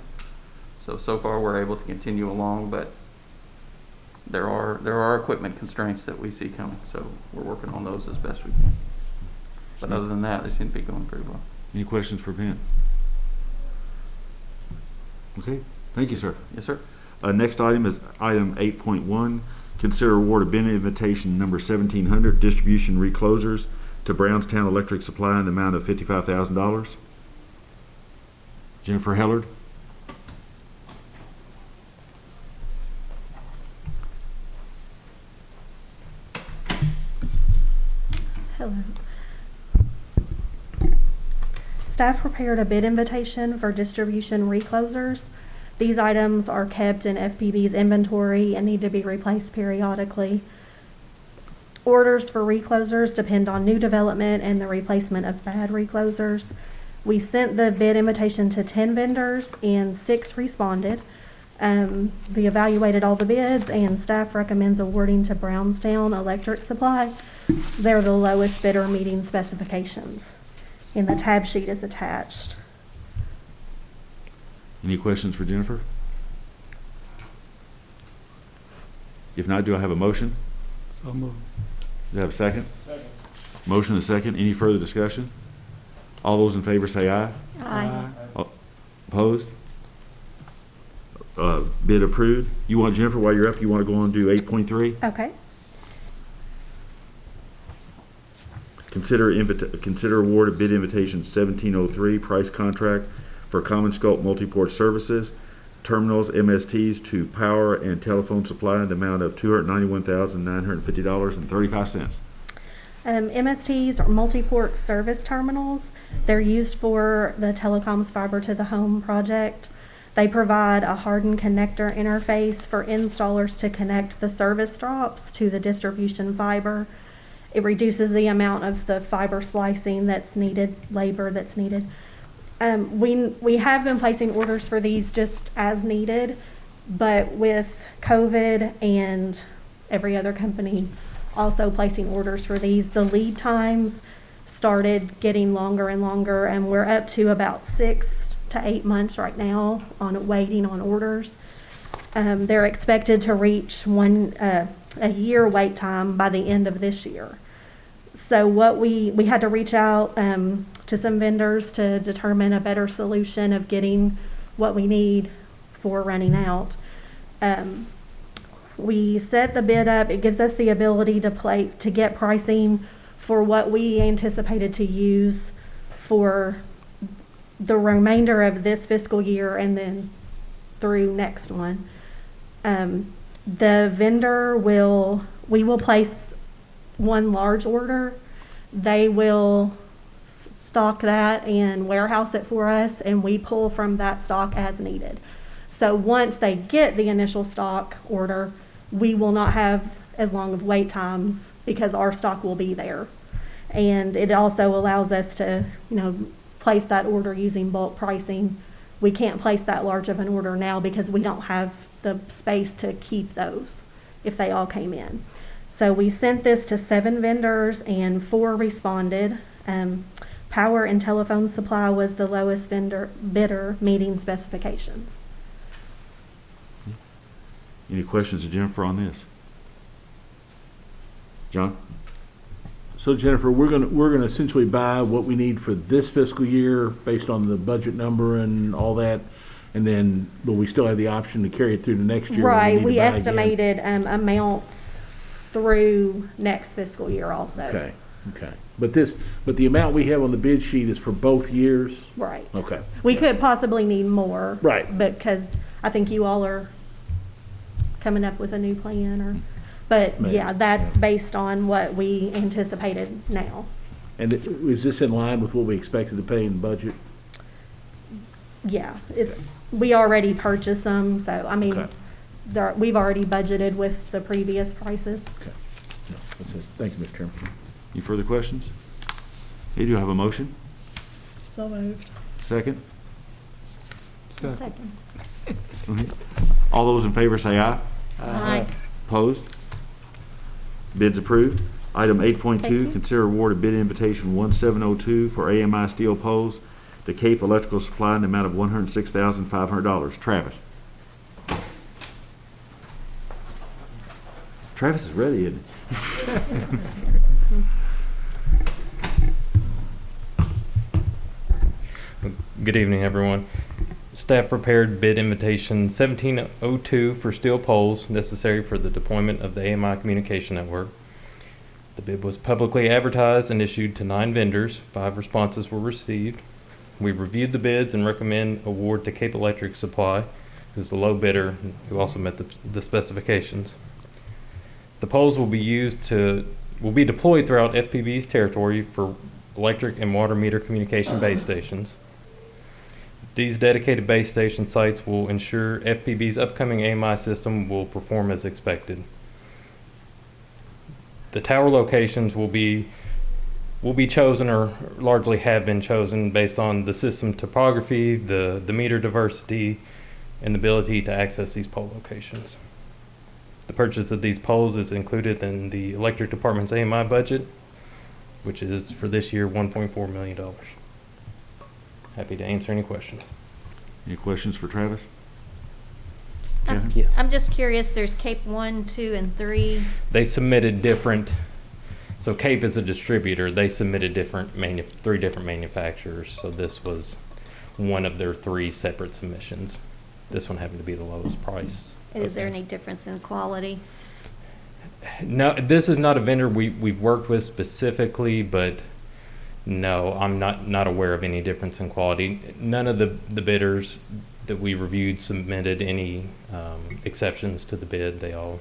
So far we're able to continue along, but there are equipment constraints that we see coming, so we're working on those as best we can. But other than that, they seem to be going pretty well. Any questions for Ben? Okay, thank you, sir. Yes, sir. Next item is item 8.1. Consider award of bid invitation number 1700, distribution reclosers to Brownstown Electric Supply in the amount of $55,000. Jennifer Hellard. Hello. Staff prepared a bid invitation for distribution reclosers. These items are kept in FPB's inventory and need to be replaced periodically. Orders for reclosers depend on new development and the replacement of bad reclosers. We sent the bid invitation to 10 vendors and 6 responded. They evaluated all the bids and staff recommends awarding to Brownstown Electric Supply. They're the lowest bidder meeting specifications. And the tab sheet is attached. Any questions for Jennifer? If not, do I have a motion? So moved. Do I have a second? Second. Motion and a second. Any further discussion? All those in favor say aye. Aye. Opposed? Bid approved. You want, Jennifer, while you're up, you want to go on and do 8.3? Okay. Consider award of bid invitation 1703, price contract for common scope multi-port services, terminals, MSTs to power and telephone supply in the amount of $291,950.35. MSTs are multi-port service terminals. They're used for the telecoms fiber to the home project. They provide a hardened connector interface for installers to connect the service drops to the distribution fiber. It reduces the amount of the fiber splicing that's needed, labor that's needed. We have been placing orders for these just as needed, but with COVID and every other company also placing orders for these, the lead times started getting longer and longer, and we're up to about 6 to 8 months right now on waiting on orders. They're expected to reach a year wait time by the end of this year. So what we had to reach out to some vendors to determine a better solution of getting what we need for running out. We set the bid up. It gives us the ability to get pricing for what we anticipated to use for the remainder of this fiscal year and then through next one. The vendor we will place one large order. They will stock that and warehouse it for us, and we pull from that stock as needed. So once they get the initial stock order, we will not have as long of wait times because our stock will be there. And it also allows us to, place that order using bulk pricing. We can't place that large of an order now because we don't have the space to keep those if they all came in. So we sent this to 7 vendors and 4 responded. Power and telephone supply was the lowest bidder meeting specifications. Any questions of Jennifer on this? John? So Jennifer, we're gonna essentially buy what we need for this fiscal year based on the budget number and all that, and then, but we still have the option to carry it through the next year. Right, when we need to buy again. estimated amounts through next fiscal year also. Okay. But the amount we have on the bid sheet is for both years? Right. Okay. We could possibly need more. Right. Because I think you all are coming up with a new plan but Maybe, yeah, that's based on what we anticipated now. And is this in line with what we expected to pay in the budget? Yeah, we already purchased them, so Okay. we've already budgeted with the previous prices. Okay. No, that's it. Thank you, Mr. Chairman. Any further questions? Okay, do you have a motion? So moved. Second? Second. All those in favor say aye. Aye. Opposed? Bids approved. Item Thank 8.2, you. consider award of bid invitation 1702 for AMI steel poles to Cape Electrical Supply in the amount of $106,500. Travis. Travis is ready, isn't he? Good evening, everyone. Staff prepared bid invitation 1702 for steel poles necessary for the deployment of the AMI communication network. The bid was publicly advertised and issued to 9 vendors. 5 responses were received. We reviewed the bids and recommend award to Cape Electric Supply, who's the low bidder, who also met the specifications. The poles will be deployed throughout FPB's territory for electric and water meter communication base stations. These dedicated base station sites will ensure FPB's upcoming AMI system will perform as expected. The tower locations will be chosen, or largely have been chosen, based on the system topography, the meter diversity, and the ability to access these pole locations. The purchase of these poles is included in the electric department's AMI budget, which is for this year $1.4 million. Happy to answer any questions. Any questions for Travis? Yes. I'm just curious, there's Cape 1, 2, and 3. They submitted different, so Cape is a distributor. They submitted 3 different manufacturers. So this was one of their 3 separate submissions. This one happened to be the lowest price. Is there any difference in quality? No, this is not a vendor we've worked with specifically, but No, I'm not aware of any difference in quality. None of the bidders that we reviewed submitted any exceptions to the bid. They all,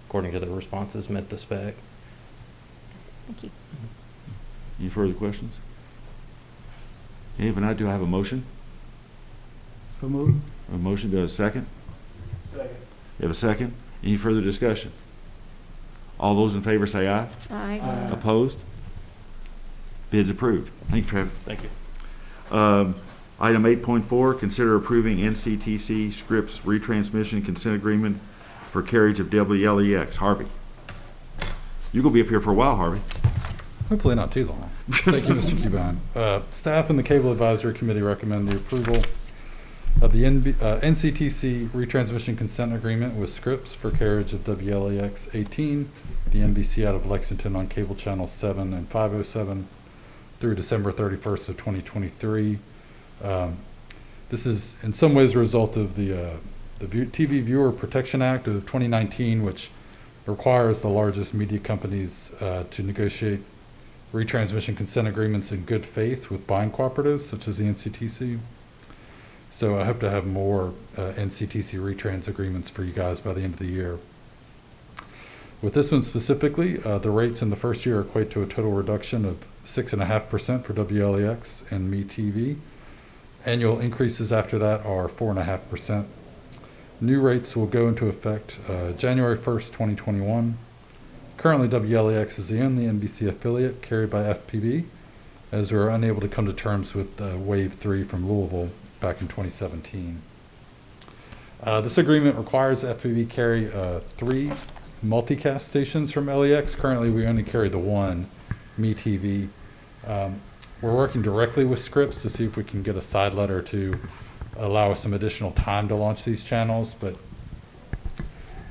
according to their responses, met the spec. Thank you. Any further questions? Okay, if not, do I have a motion? So moved. A motion, do I have a second? Second. You have a second? Any further discussion? All those in favor say aye. Aye. Opposed? Bid's approved. Thank you, Travis. Thank you. Item 8.4, consider approving NCTC Scripps retransmission consent agreement for carriage of WLEX. Harvey. You're going to be up here for a while, Harvey. Hopefully not too long. Thank you, Mr. CUBINE. Staff and the Cable Advisory Committee recommend the approval of the NCTC retransmission consent agreement with Scripps for carriage of WLEX 18, the NBC out of Lexington on cable channels 7 and 507 through December 31st of 2023. This is in some ways a result of the TV Viewer Protection Act of 2019, which requires the largest media companies to negotiate retransmission consent agreements in good faith with buying cooperatives such as the NCTC. So I hope to have more NCTC retrans agreements for you guys by the end of the year. With this one specifically, the rates in the first year equate to a total reduction of 6.5% for WLEX and MeTV. Annual increases after that are 4.5%. New rates will go into effect January 1st, 2021. Currently, WLEX is the only NBC affiliate carried by FPB, as we were unable to come to terms with Wave 3 from Louisville back in 2017. This agreement requires FPB carry 3 multicast stations from LEX. Currently, we only carry the one, MeTV. We're working directly with Scripps to see if we can get a side letter to allow us some additional time to launch these channels, but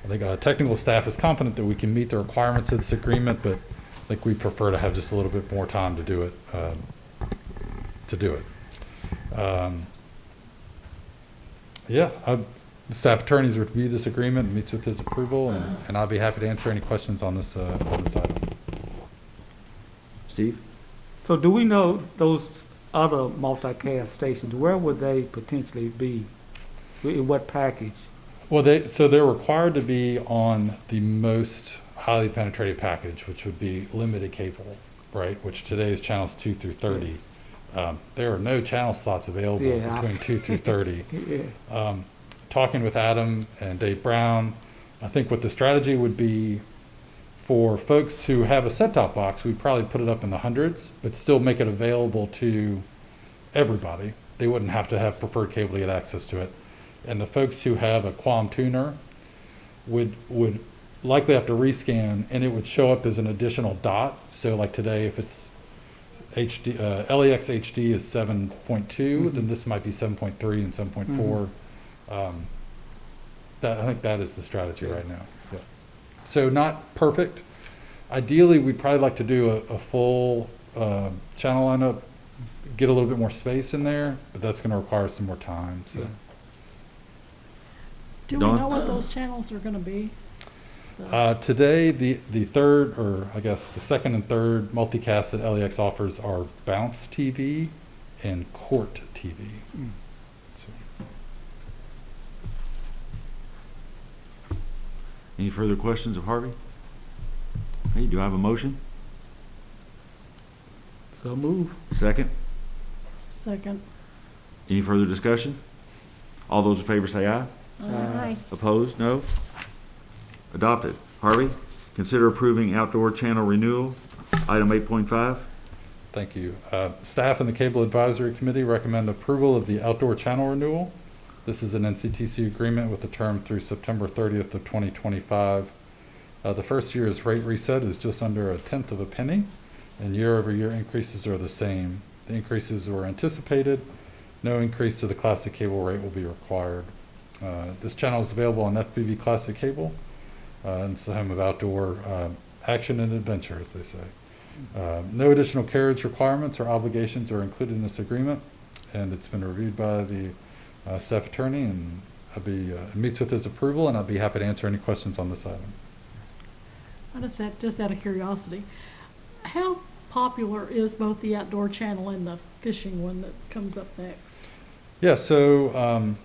I think technical staff is confident that we can meet the requirements of this agreement, but I think we prefer to have just a little bit more time to do it. The staff attorneys review this agreement, meets with his approval, and I'll be happy to answer any questions on this item. Steve? So do we know those other multicast stations, where would they potentially be? In what package? Well, they're required to be on the most highly penetrated package, which would be limited cable, right? Which today is channels 2 through 30. There are no channel slots available between 2 through 30. Talking with Adam and Dave Brown, I think what the strategy would be for folks who have a set-top box, we'd probably put it up in the hundreds, but still make it available to everybody. They wouldn't have to have preferred cable to get access to it. And the folks who have a QAM tuner would likely have to rescan, and it would show up as an additional dot. So like today, if it's HD, LEX HD is 7.2, then this might be 7.3 and 7.4. I think that is the strategy right now. Yeah. So not perfect. Ideally, we'd probably like to do a full channel lineup, get a little bit more space in there, but that's going to require some more time. So. Yeah. Do we know what those channels are going to be? Today, the third, or I guess the second and third multicast that LEX offers are Bounce TV and Court TV. Any further questions of Harvey? Hey, do I have a motion? So move. Second? Second. Any further discussion? All those in favor say aye. Aye. Opposed? No? Adopted. Harvey, consider approving outdoor channel renewal. Item 8.5. Thank you. Staff and the Cable Advisory Committee recommend approval of the outdoor channel renewal. This is an NCTC agreement with a term through September 30th of 2025. The first year's rate reset is just under 1/10 of a penny, and year-over-year increases are the same. The increases were anticipated. No increase to the classic cable rate will be required. This channel is available on FPB Classic Cable, and it's the home of outdoor action and adventure, as they say. No additional carriage requirements or obligations are included in this agreement, and it's been reviewed by the staff attorney, and meets with his approval, and I'll be happy to answer any questions on this item. I just out of curiosity, how popular is both the outdoor channel and the fishing one that comes up next? Yeah, so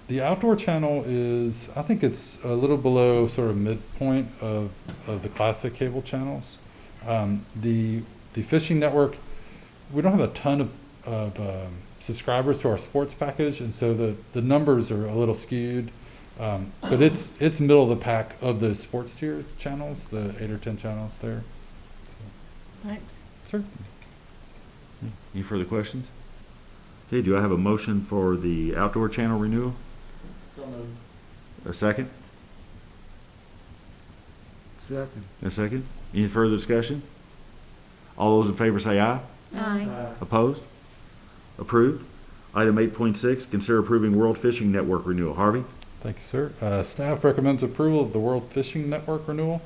the outdoor channel is, I think it's a little below sort of midpoint of the classic cable channels. The fishing network, we don't have a ton of subscribers to our sports package, and so the numbers are a little skewed. But it's middle of the pack of the sports tier channels, the 8 or 10 channels there. Thanks. Sure. Any further questions? Okay, do I have a motion for the outdoor channel renewal? A second? Second. A second? Any further discussion? All those in favor say aye. Aye. Opposed? Approved. Item 8.6, consider approving World Fishing Network renewal. Harvey? Thank you, sir. Staff recommends approval of the World Fishing Network renewal.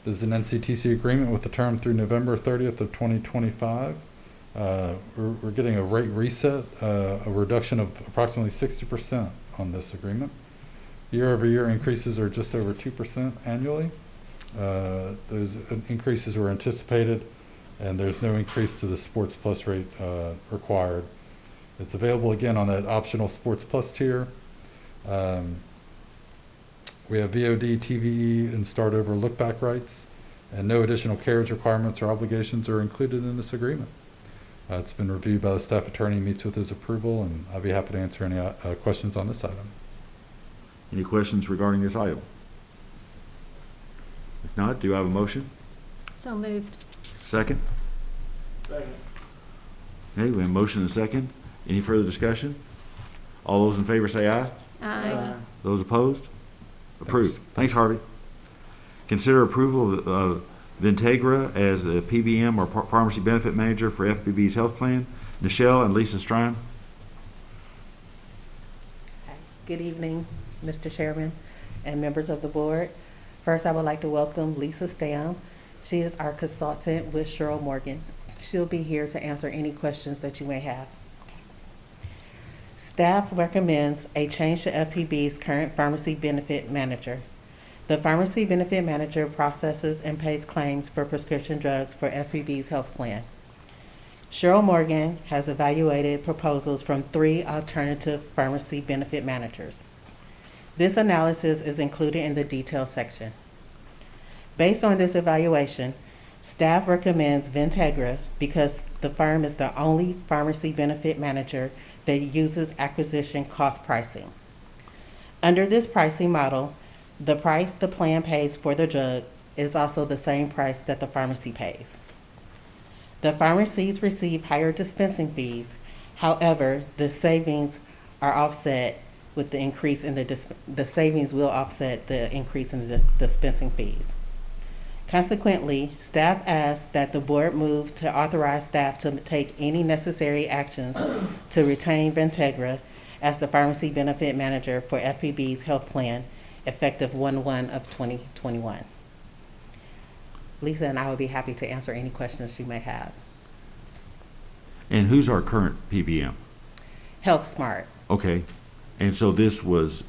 This is an NCTC agreement with the term through November 30th of 2025. We're getting a rate reset, a reduction of approximately 60% on this agreement. Year-over-year increases are just over 2% annually. Those increases were anticipated, and there's no increase to the Sports Plus rate required. It's available again on that optional Sports Plus tier. We have VOD, TVE, and start over look-back rights, and no additional carriage requirements or obligations are included in this agreement. It's been reviewed by the staff attorney, meets with his approval, and I'll be happy to answer any questions on this item. Any questions regarding this item? If not, do I have a motion? So moved. Second? Second. Okay, we have a motion and a second. Any further discussion? All those in favor say aye. Aye. Those opposed? Approved. Thanks, Harvey. Consider approval of Vintegra as the PBM or Pharmacy Benefit Manager for FPB's health plan. Nichelle and Lisa Strine. Good evening, Mr. Chairman and members of the board. First, I would like to welcome Lisa Stam. She is our consultant with Cheryl Morgan. She'll be here to answer any questions that you may have. Staff recommends a change to FPB's current pharmacy benefit manager. The pharmacy benefit manager processes and pays claims for prescription drugs for FPB's health plan. Cheryl Morgan has evaluated proposals from 3 alternative pharmacy benefit managers. This analysis is included in the details section. Based on this evaluation, staff recommends Vintegra because the firm is the only pharmacy benefit manager that uses acquisition cost pricing. Under this pricing model, the price the plan pays for the drug is also the same price that the pharmacy pays. The pharmacies receive higher dispensing fees. However, the savings are offset with the increase in the savings will offset the increase in the dispensing fees. Consequently, staff asks that the board move to authorize staff to take any necessary actions to retain Vintegra as the pharmacy benefit manager for FPB's health plan effective 1/1 of 2021. Lisa and I will be happy to answer any questions you may have. And who's our current PBM? Health Smart. Okay. And so this was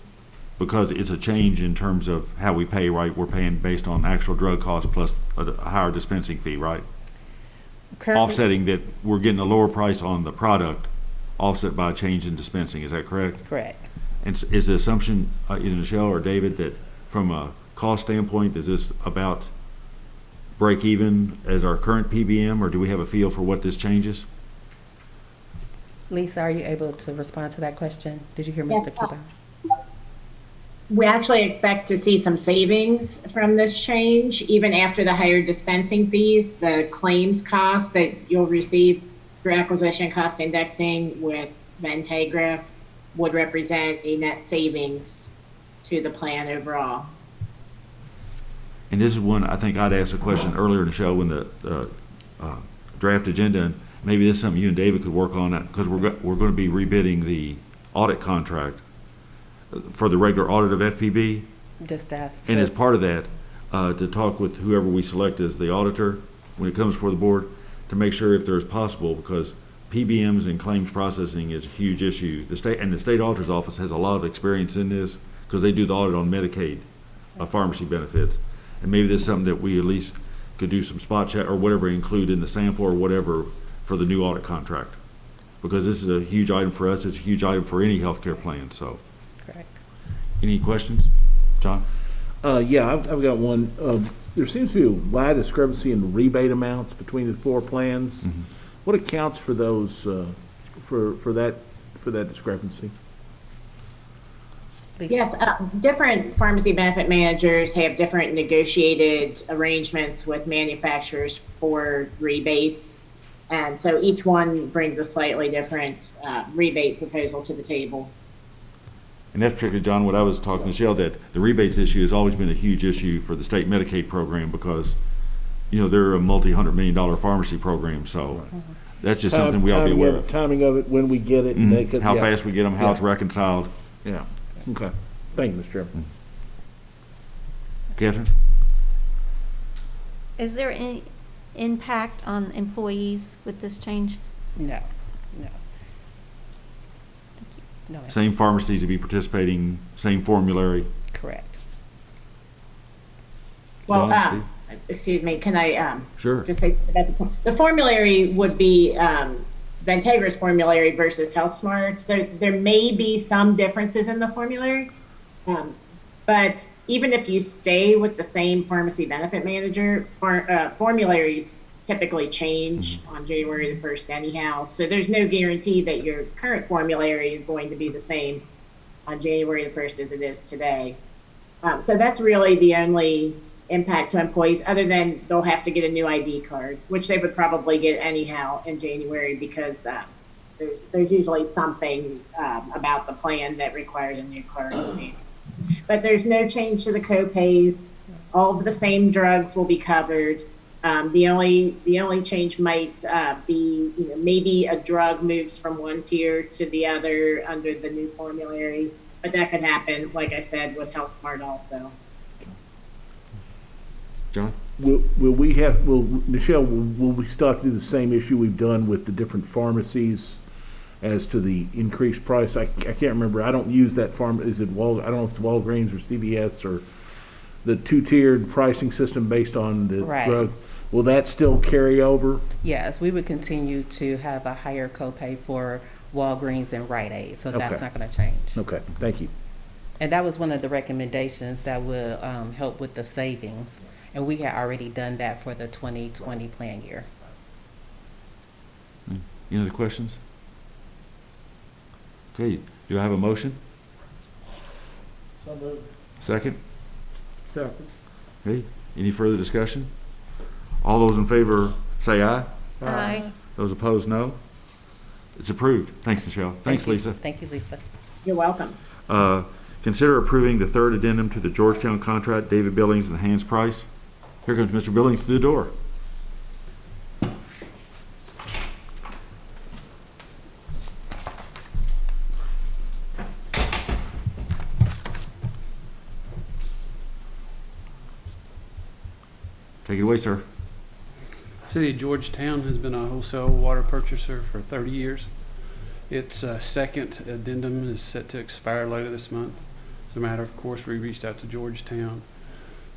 because it's a change in terms of how we pay, right? We're paying based on actual drug costs plus a higher dispensing fee, right? Currently, offsetting that we're getting a lower price on the product offset by a change in dispensing. Is that correct? correct. And is the assumption, either Michelle or David, that from a cost standpoint, is this about break even as our current PBM, or do we have a feel for what this changes? Lisa, are you able to respond to that question? Did you hear Mr. CUBINE? We actually expect to see some savings from this change, even after the higher dispensing fees. The claims cost that you'll receive through acquisition cost indexing with Vintegra would represent a net savings to the plan overall. And this is one, I think I'd asked a question earlier in the show when the draft agenda, and maybe this is something you and David could work on, because we're going to be rebidding the audit contract for the regular audit of FPB. Just staff. And as part of that, to talk with whoever we select as the auditor when it comes before the board, to make sure if there's possible, because PBMs and claims processing is a huge issue. The state auditor's office has a lot of experience in this because they do the audit on Medicaid pharmacy benefits. And maybe this is something that we at least could do some spot check or whatever, include in the sample or whatever for the new audit contract. Because this is a huge item for us, it's a huge item for any healthcare plan, so. Correct. Any questions? John? Yeah, I've got one. There seems to be a wide discrepancy in rebate amounts between the 4 plans. Mhm. What accounts for those, for that discrepancy? Yes, different pharmacy benefit managers have different negotiated arrangements with manufacturers for rebates. And so each one brings a slightly different rebate proposal to the table. And that's particularly, John, what I was talking to Michelle, that the rebates issue has always been a huge issue for the state Medicaid program because, you know, they're a multi-$100 million pharmacy program, so that's just something we ought to be aware of. Timing of it, when we get it. And they could, How yeah. fast we get them, how it's reconciled. Yeah, okay. Thank you, Mr. Chairman. Catherine? Is there any impact on employees with this change? No, no. No, ma'am. Same pharmacies to be participating, same formulary. Correct. Well, John, excuse me, can I Sure. just say that's the point. The formulary would be Ventegra's formulary versus HealthSmart's. There may be some differences in the formulary, but even if you stay with the same pharmacy benefit manager, formularies typically change on January the 1st anyhow. So there's no guarantee that your current formulary is going to be the same on January the 1st as it is today. So that's really the only impact to employees, other than they'll have to get a new ID card, which they would probably get anyhow in January because there's usually something about the plan that requires a new card. But there's no change to the co-pays. All of the same drugs will be covered. The only change might be, you know, maybe a drug moves from one tier to the other under the new formulary, but that could happen, like I said, with HealthSmart also. John? Will Michelle, will we still have to do the same issue we've done with the different pharmacies as to the increased price? I can't remember. I don't use that is it I don't know if it's Walgreens or CVS or the 2-tiered pricing system based on the drug. Will that still carry over? Yes, we would continue to have a higher copay for Walgreens and Rite Aid, so that's not going to change. Okay, thank you. And that was one of the recommendations that will help with the savings. And we had already done that for the 2020 plan year. Any other questions? Okay, do I have a motion? So moved. Second? Second. Okay, any further discussion? All those in favor say aye. Aye. Those opposed, no. It's approved. Thanks, Michelle. Thanks, Lisa. Thank you, Lisa. You're welcome. Consider approving the third addendum to the Georgetown contract, David Billings and Hans Price. Here comes Mr. Billings to the door. Take it away, sir. City of Georgetown has been a wholesale water purchaser for 30 years. Its second addendum is set to expire later this month. As a matter of course, we reached out to Georgetown.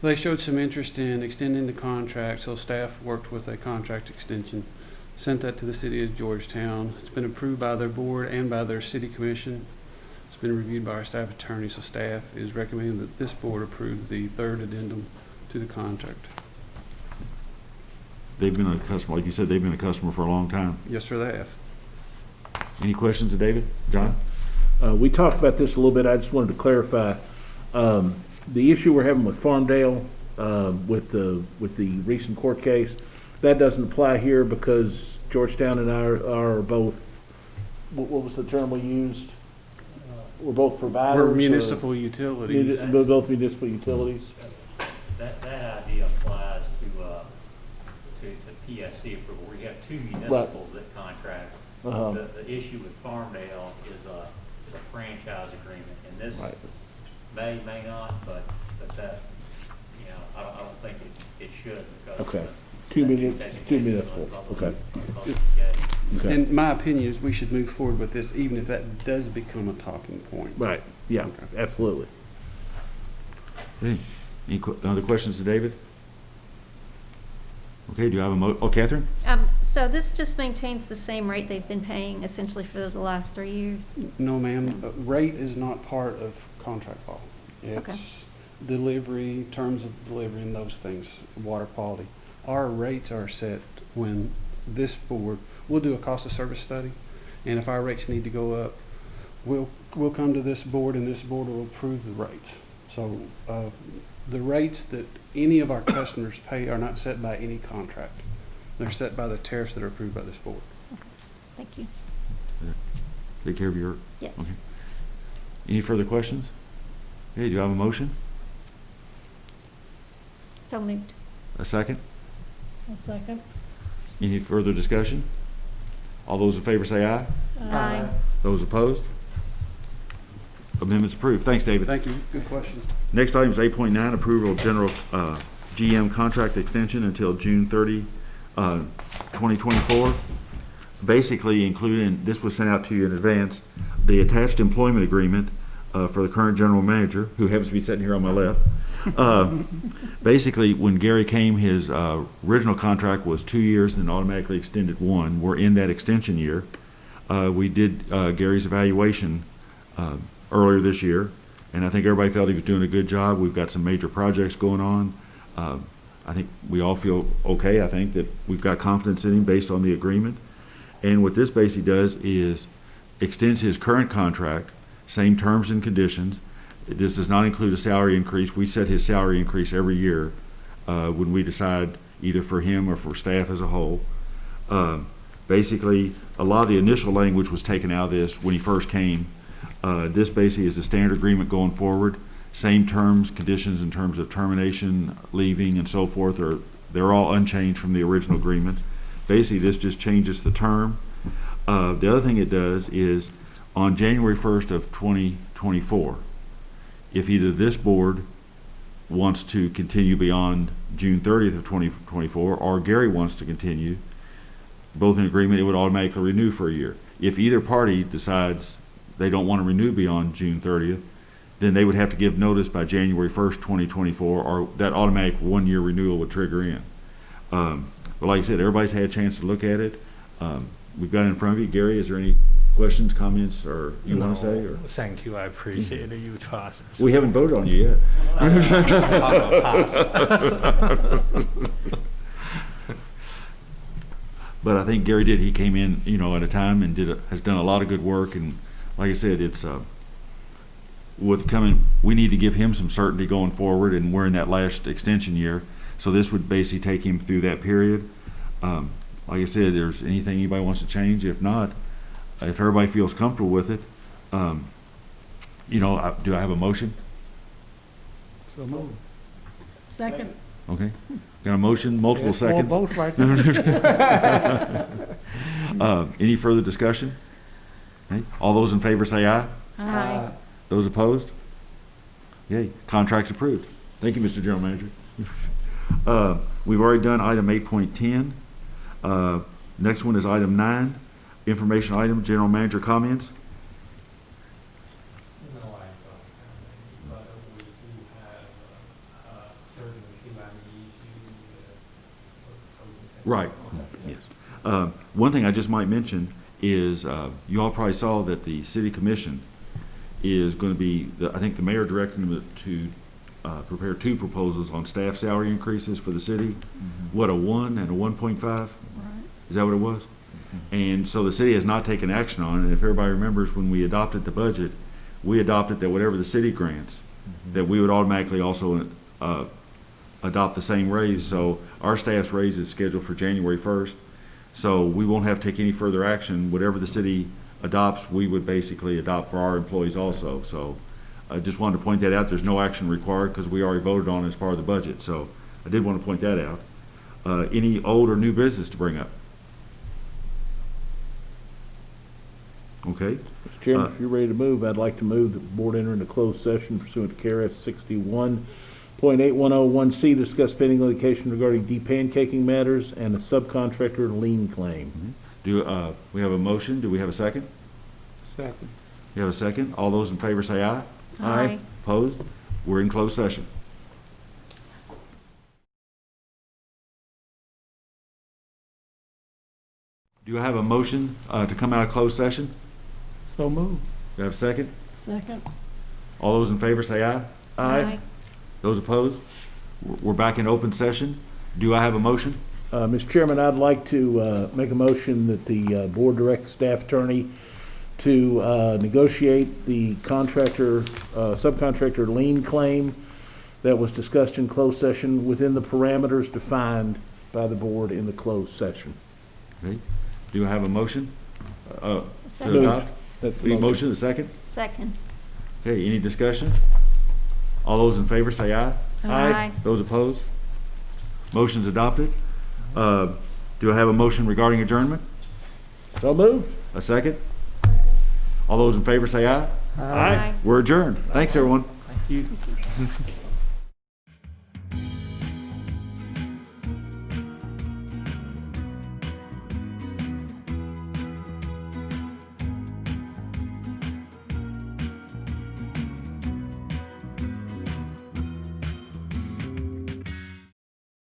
They showed some interest in extending the contract, so staff worked with a contract extension, sent that to the City of Georgetown. It's been approved by their board and by their city commission. It's been reviewed by our staff attorney, so staff is recommending that this board approve the third addendum to the contract. They've been a customer, like you said, they've been a customer for a long time. Yes, sir, they have. Any questions of David? John? We talked about this a little bit. I just wanted to clarify. The issue we're having with Farmdale, with the recent court case, that doesn't apply here because Georgetown and I are both, what was the term we used? We're both providers? We're municipal utilities. We're both municipal utilities? That idea applies to PSC approval. We have two municipals that contract. The issue with Farmdale is a franchise agreement, and this may not, but that, you know, I don't think it should because okay. Two municipals. Okay. Okay. And my opinion is we should move forward with this, even if that does become a talking point. Right. Yeah. Okay. Absolutely. Okay. Any other questions to David? Okay, do you have a Catherine? So this just maintains the same rate they've been paying essentially for the last 3 years? No, ma'am. Rate is not part of contract law. Okay. It's delivery, terms of delivery, and those things, water quality. Our rates are set when this board, we'll do a cost of service study, and if our rates need to go up, we'll come to this board, and this board will approve the rates. So the rates that any of our customers pay are not set by any contract. They're set by the tariffs that are approved by this board. Okay, thank you. Take care of your... Yes. Okay. Any further questions? Okay, do you have a motion? So moved. A second? A second. Any further discussion? All those in favor say aye. Aye. Those opposed? Amendment's approved. Thanks, David. Thank you. Good questions. Next item is 8.9, approval of general GM contract extension until June 30, 2024. Basically including, this was sent out to you in advance, the attached employment agreement for the current general manager, who happens to be sitting here on my left. Basically, when Gary came, his original contract was 2 years and then automatically extended 1. We're in that extension year. We did Gary's evaluation earlier this year, and I think everybody felt he was doing a good job. We've got some major projects going on. I think we all feel okay. I think that we've got confidence in him based on the agreement. And what this basically does is extends his current contract, same terms and conditions. This does not include a salary increase. We set his salary increase every year when we decide either for him or for staff as a whole. Basically, a lot of the initial language was taken out of this when he first came. This basically is the standard agreement going forward. Same terms, conditions in terms of termination, leaving, and so forth, they're all unchanged from the original agreement. Basically, this just changes the term. The other thing it does is on January 1st of 2024, if either this board wants to continue beyond June 30th of 2024 or Gary wants to continue, both in agreement, it would automatically renew for a year. If either party decides they don't want to renew beyond June 30th, then they would have to give notice by January 1st, 2024, or that automatic 1-year renewal would trigger in. But like I said, everybody's had a chance to look at it. We've got it in front of you. Gary, is there any questions, comments, or you want to say? Or? Thank you. I appreciate it. You trust. We haven't voted on you yet. But I think Gary did. He came in, at a time and has done a lot of good work. And like I said, it's we need to give him some certainty going forward, and we're in that last extension year. So this would basically take him through that period. Like I said, there's anything anybody wants to change. If not, if everybody feels comfortable with it, do I have a motion? So moved. Second. Okay. Got a motion, multiple seconds. Vote right there. Any further discussion? Okay. All those in favor say aye. Aye. Those opposed? Yay. Contract's approved. Thank you, Mr. General Manager. We've already done item 8.10. Next one is item 9, information item, General Manager comments. No, I don't have any, but we do have certain CUBINE issues. Right. Yes. One thing I just might mention is you all probably saw that the City Commission is going to be, I think the mayor directed them to prepare 2 proposals on staff salary increases for the city. Mm-hmm. What, a 1 and a 1.5? Right. Is that what it was? Mm-hmm. And so the city has not taken action on it. And if everybody remembers, when we adopted the budget, we adopted that whatever the city grants, mm-hmm. that we would automatically also adopt the same raise. So our staff's raise is scheduled for January 1st. So we won't have to take any further action. Whatever the city adopts, we would basically adopt for our employees also. So I just wanted to point that out. There's no action required because we already voted on it as part of the budget. So I did want to point that out. Any old or new business to bring up? Okay. Mr. Chairman, if you're ready to move, I'd like to move that the board enter into closed session pursuant to KRS 61.8101C, discuss pending litigation regarding depancaking matters and a subcontractor lien claim. Mm-hmm. Do we have a motion? Do we have a second? Second. You have a second? All those in favor say aye. Aye. Opposed? We're in closed session. Do I have a motion to come out of closed session? So moved. Do I have a second? Second. All those in favor say aye. Aye. Those opposed? We're back in open session. Do I have a motion? Mr. Chairman, I'd like to make a motion that the board direct the staff attorney to negotiate the contractor, subcontractor lien claim that was discussed in closed session within the parameters defined by the board in the closed session. Okay. Do I have a motion? To Second. adopt? That's the The motion. motion, a second? Second. Okay, any discussion? All those in favor say aye. Aye. Those opposed? Motion's adopted. Do I have a motion regarding adjournment? So moved. A second? All those in favor say aye. Aye. We're adjourned. Thanks, everyone. Thank you.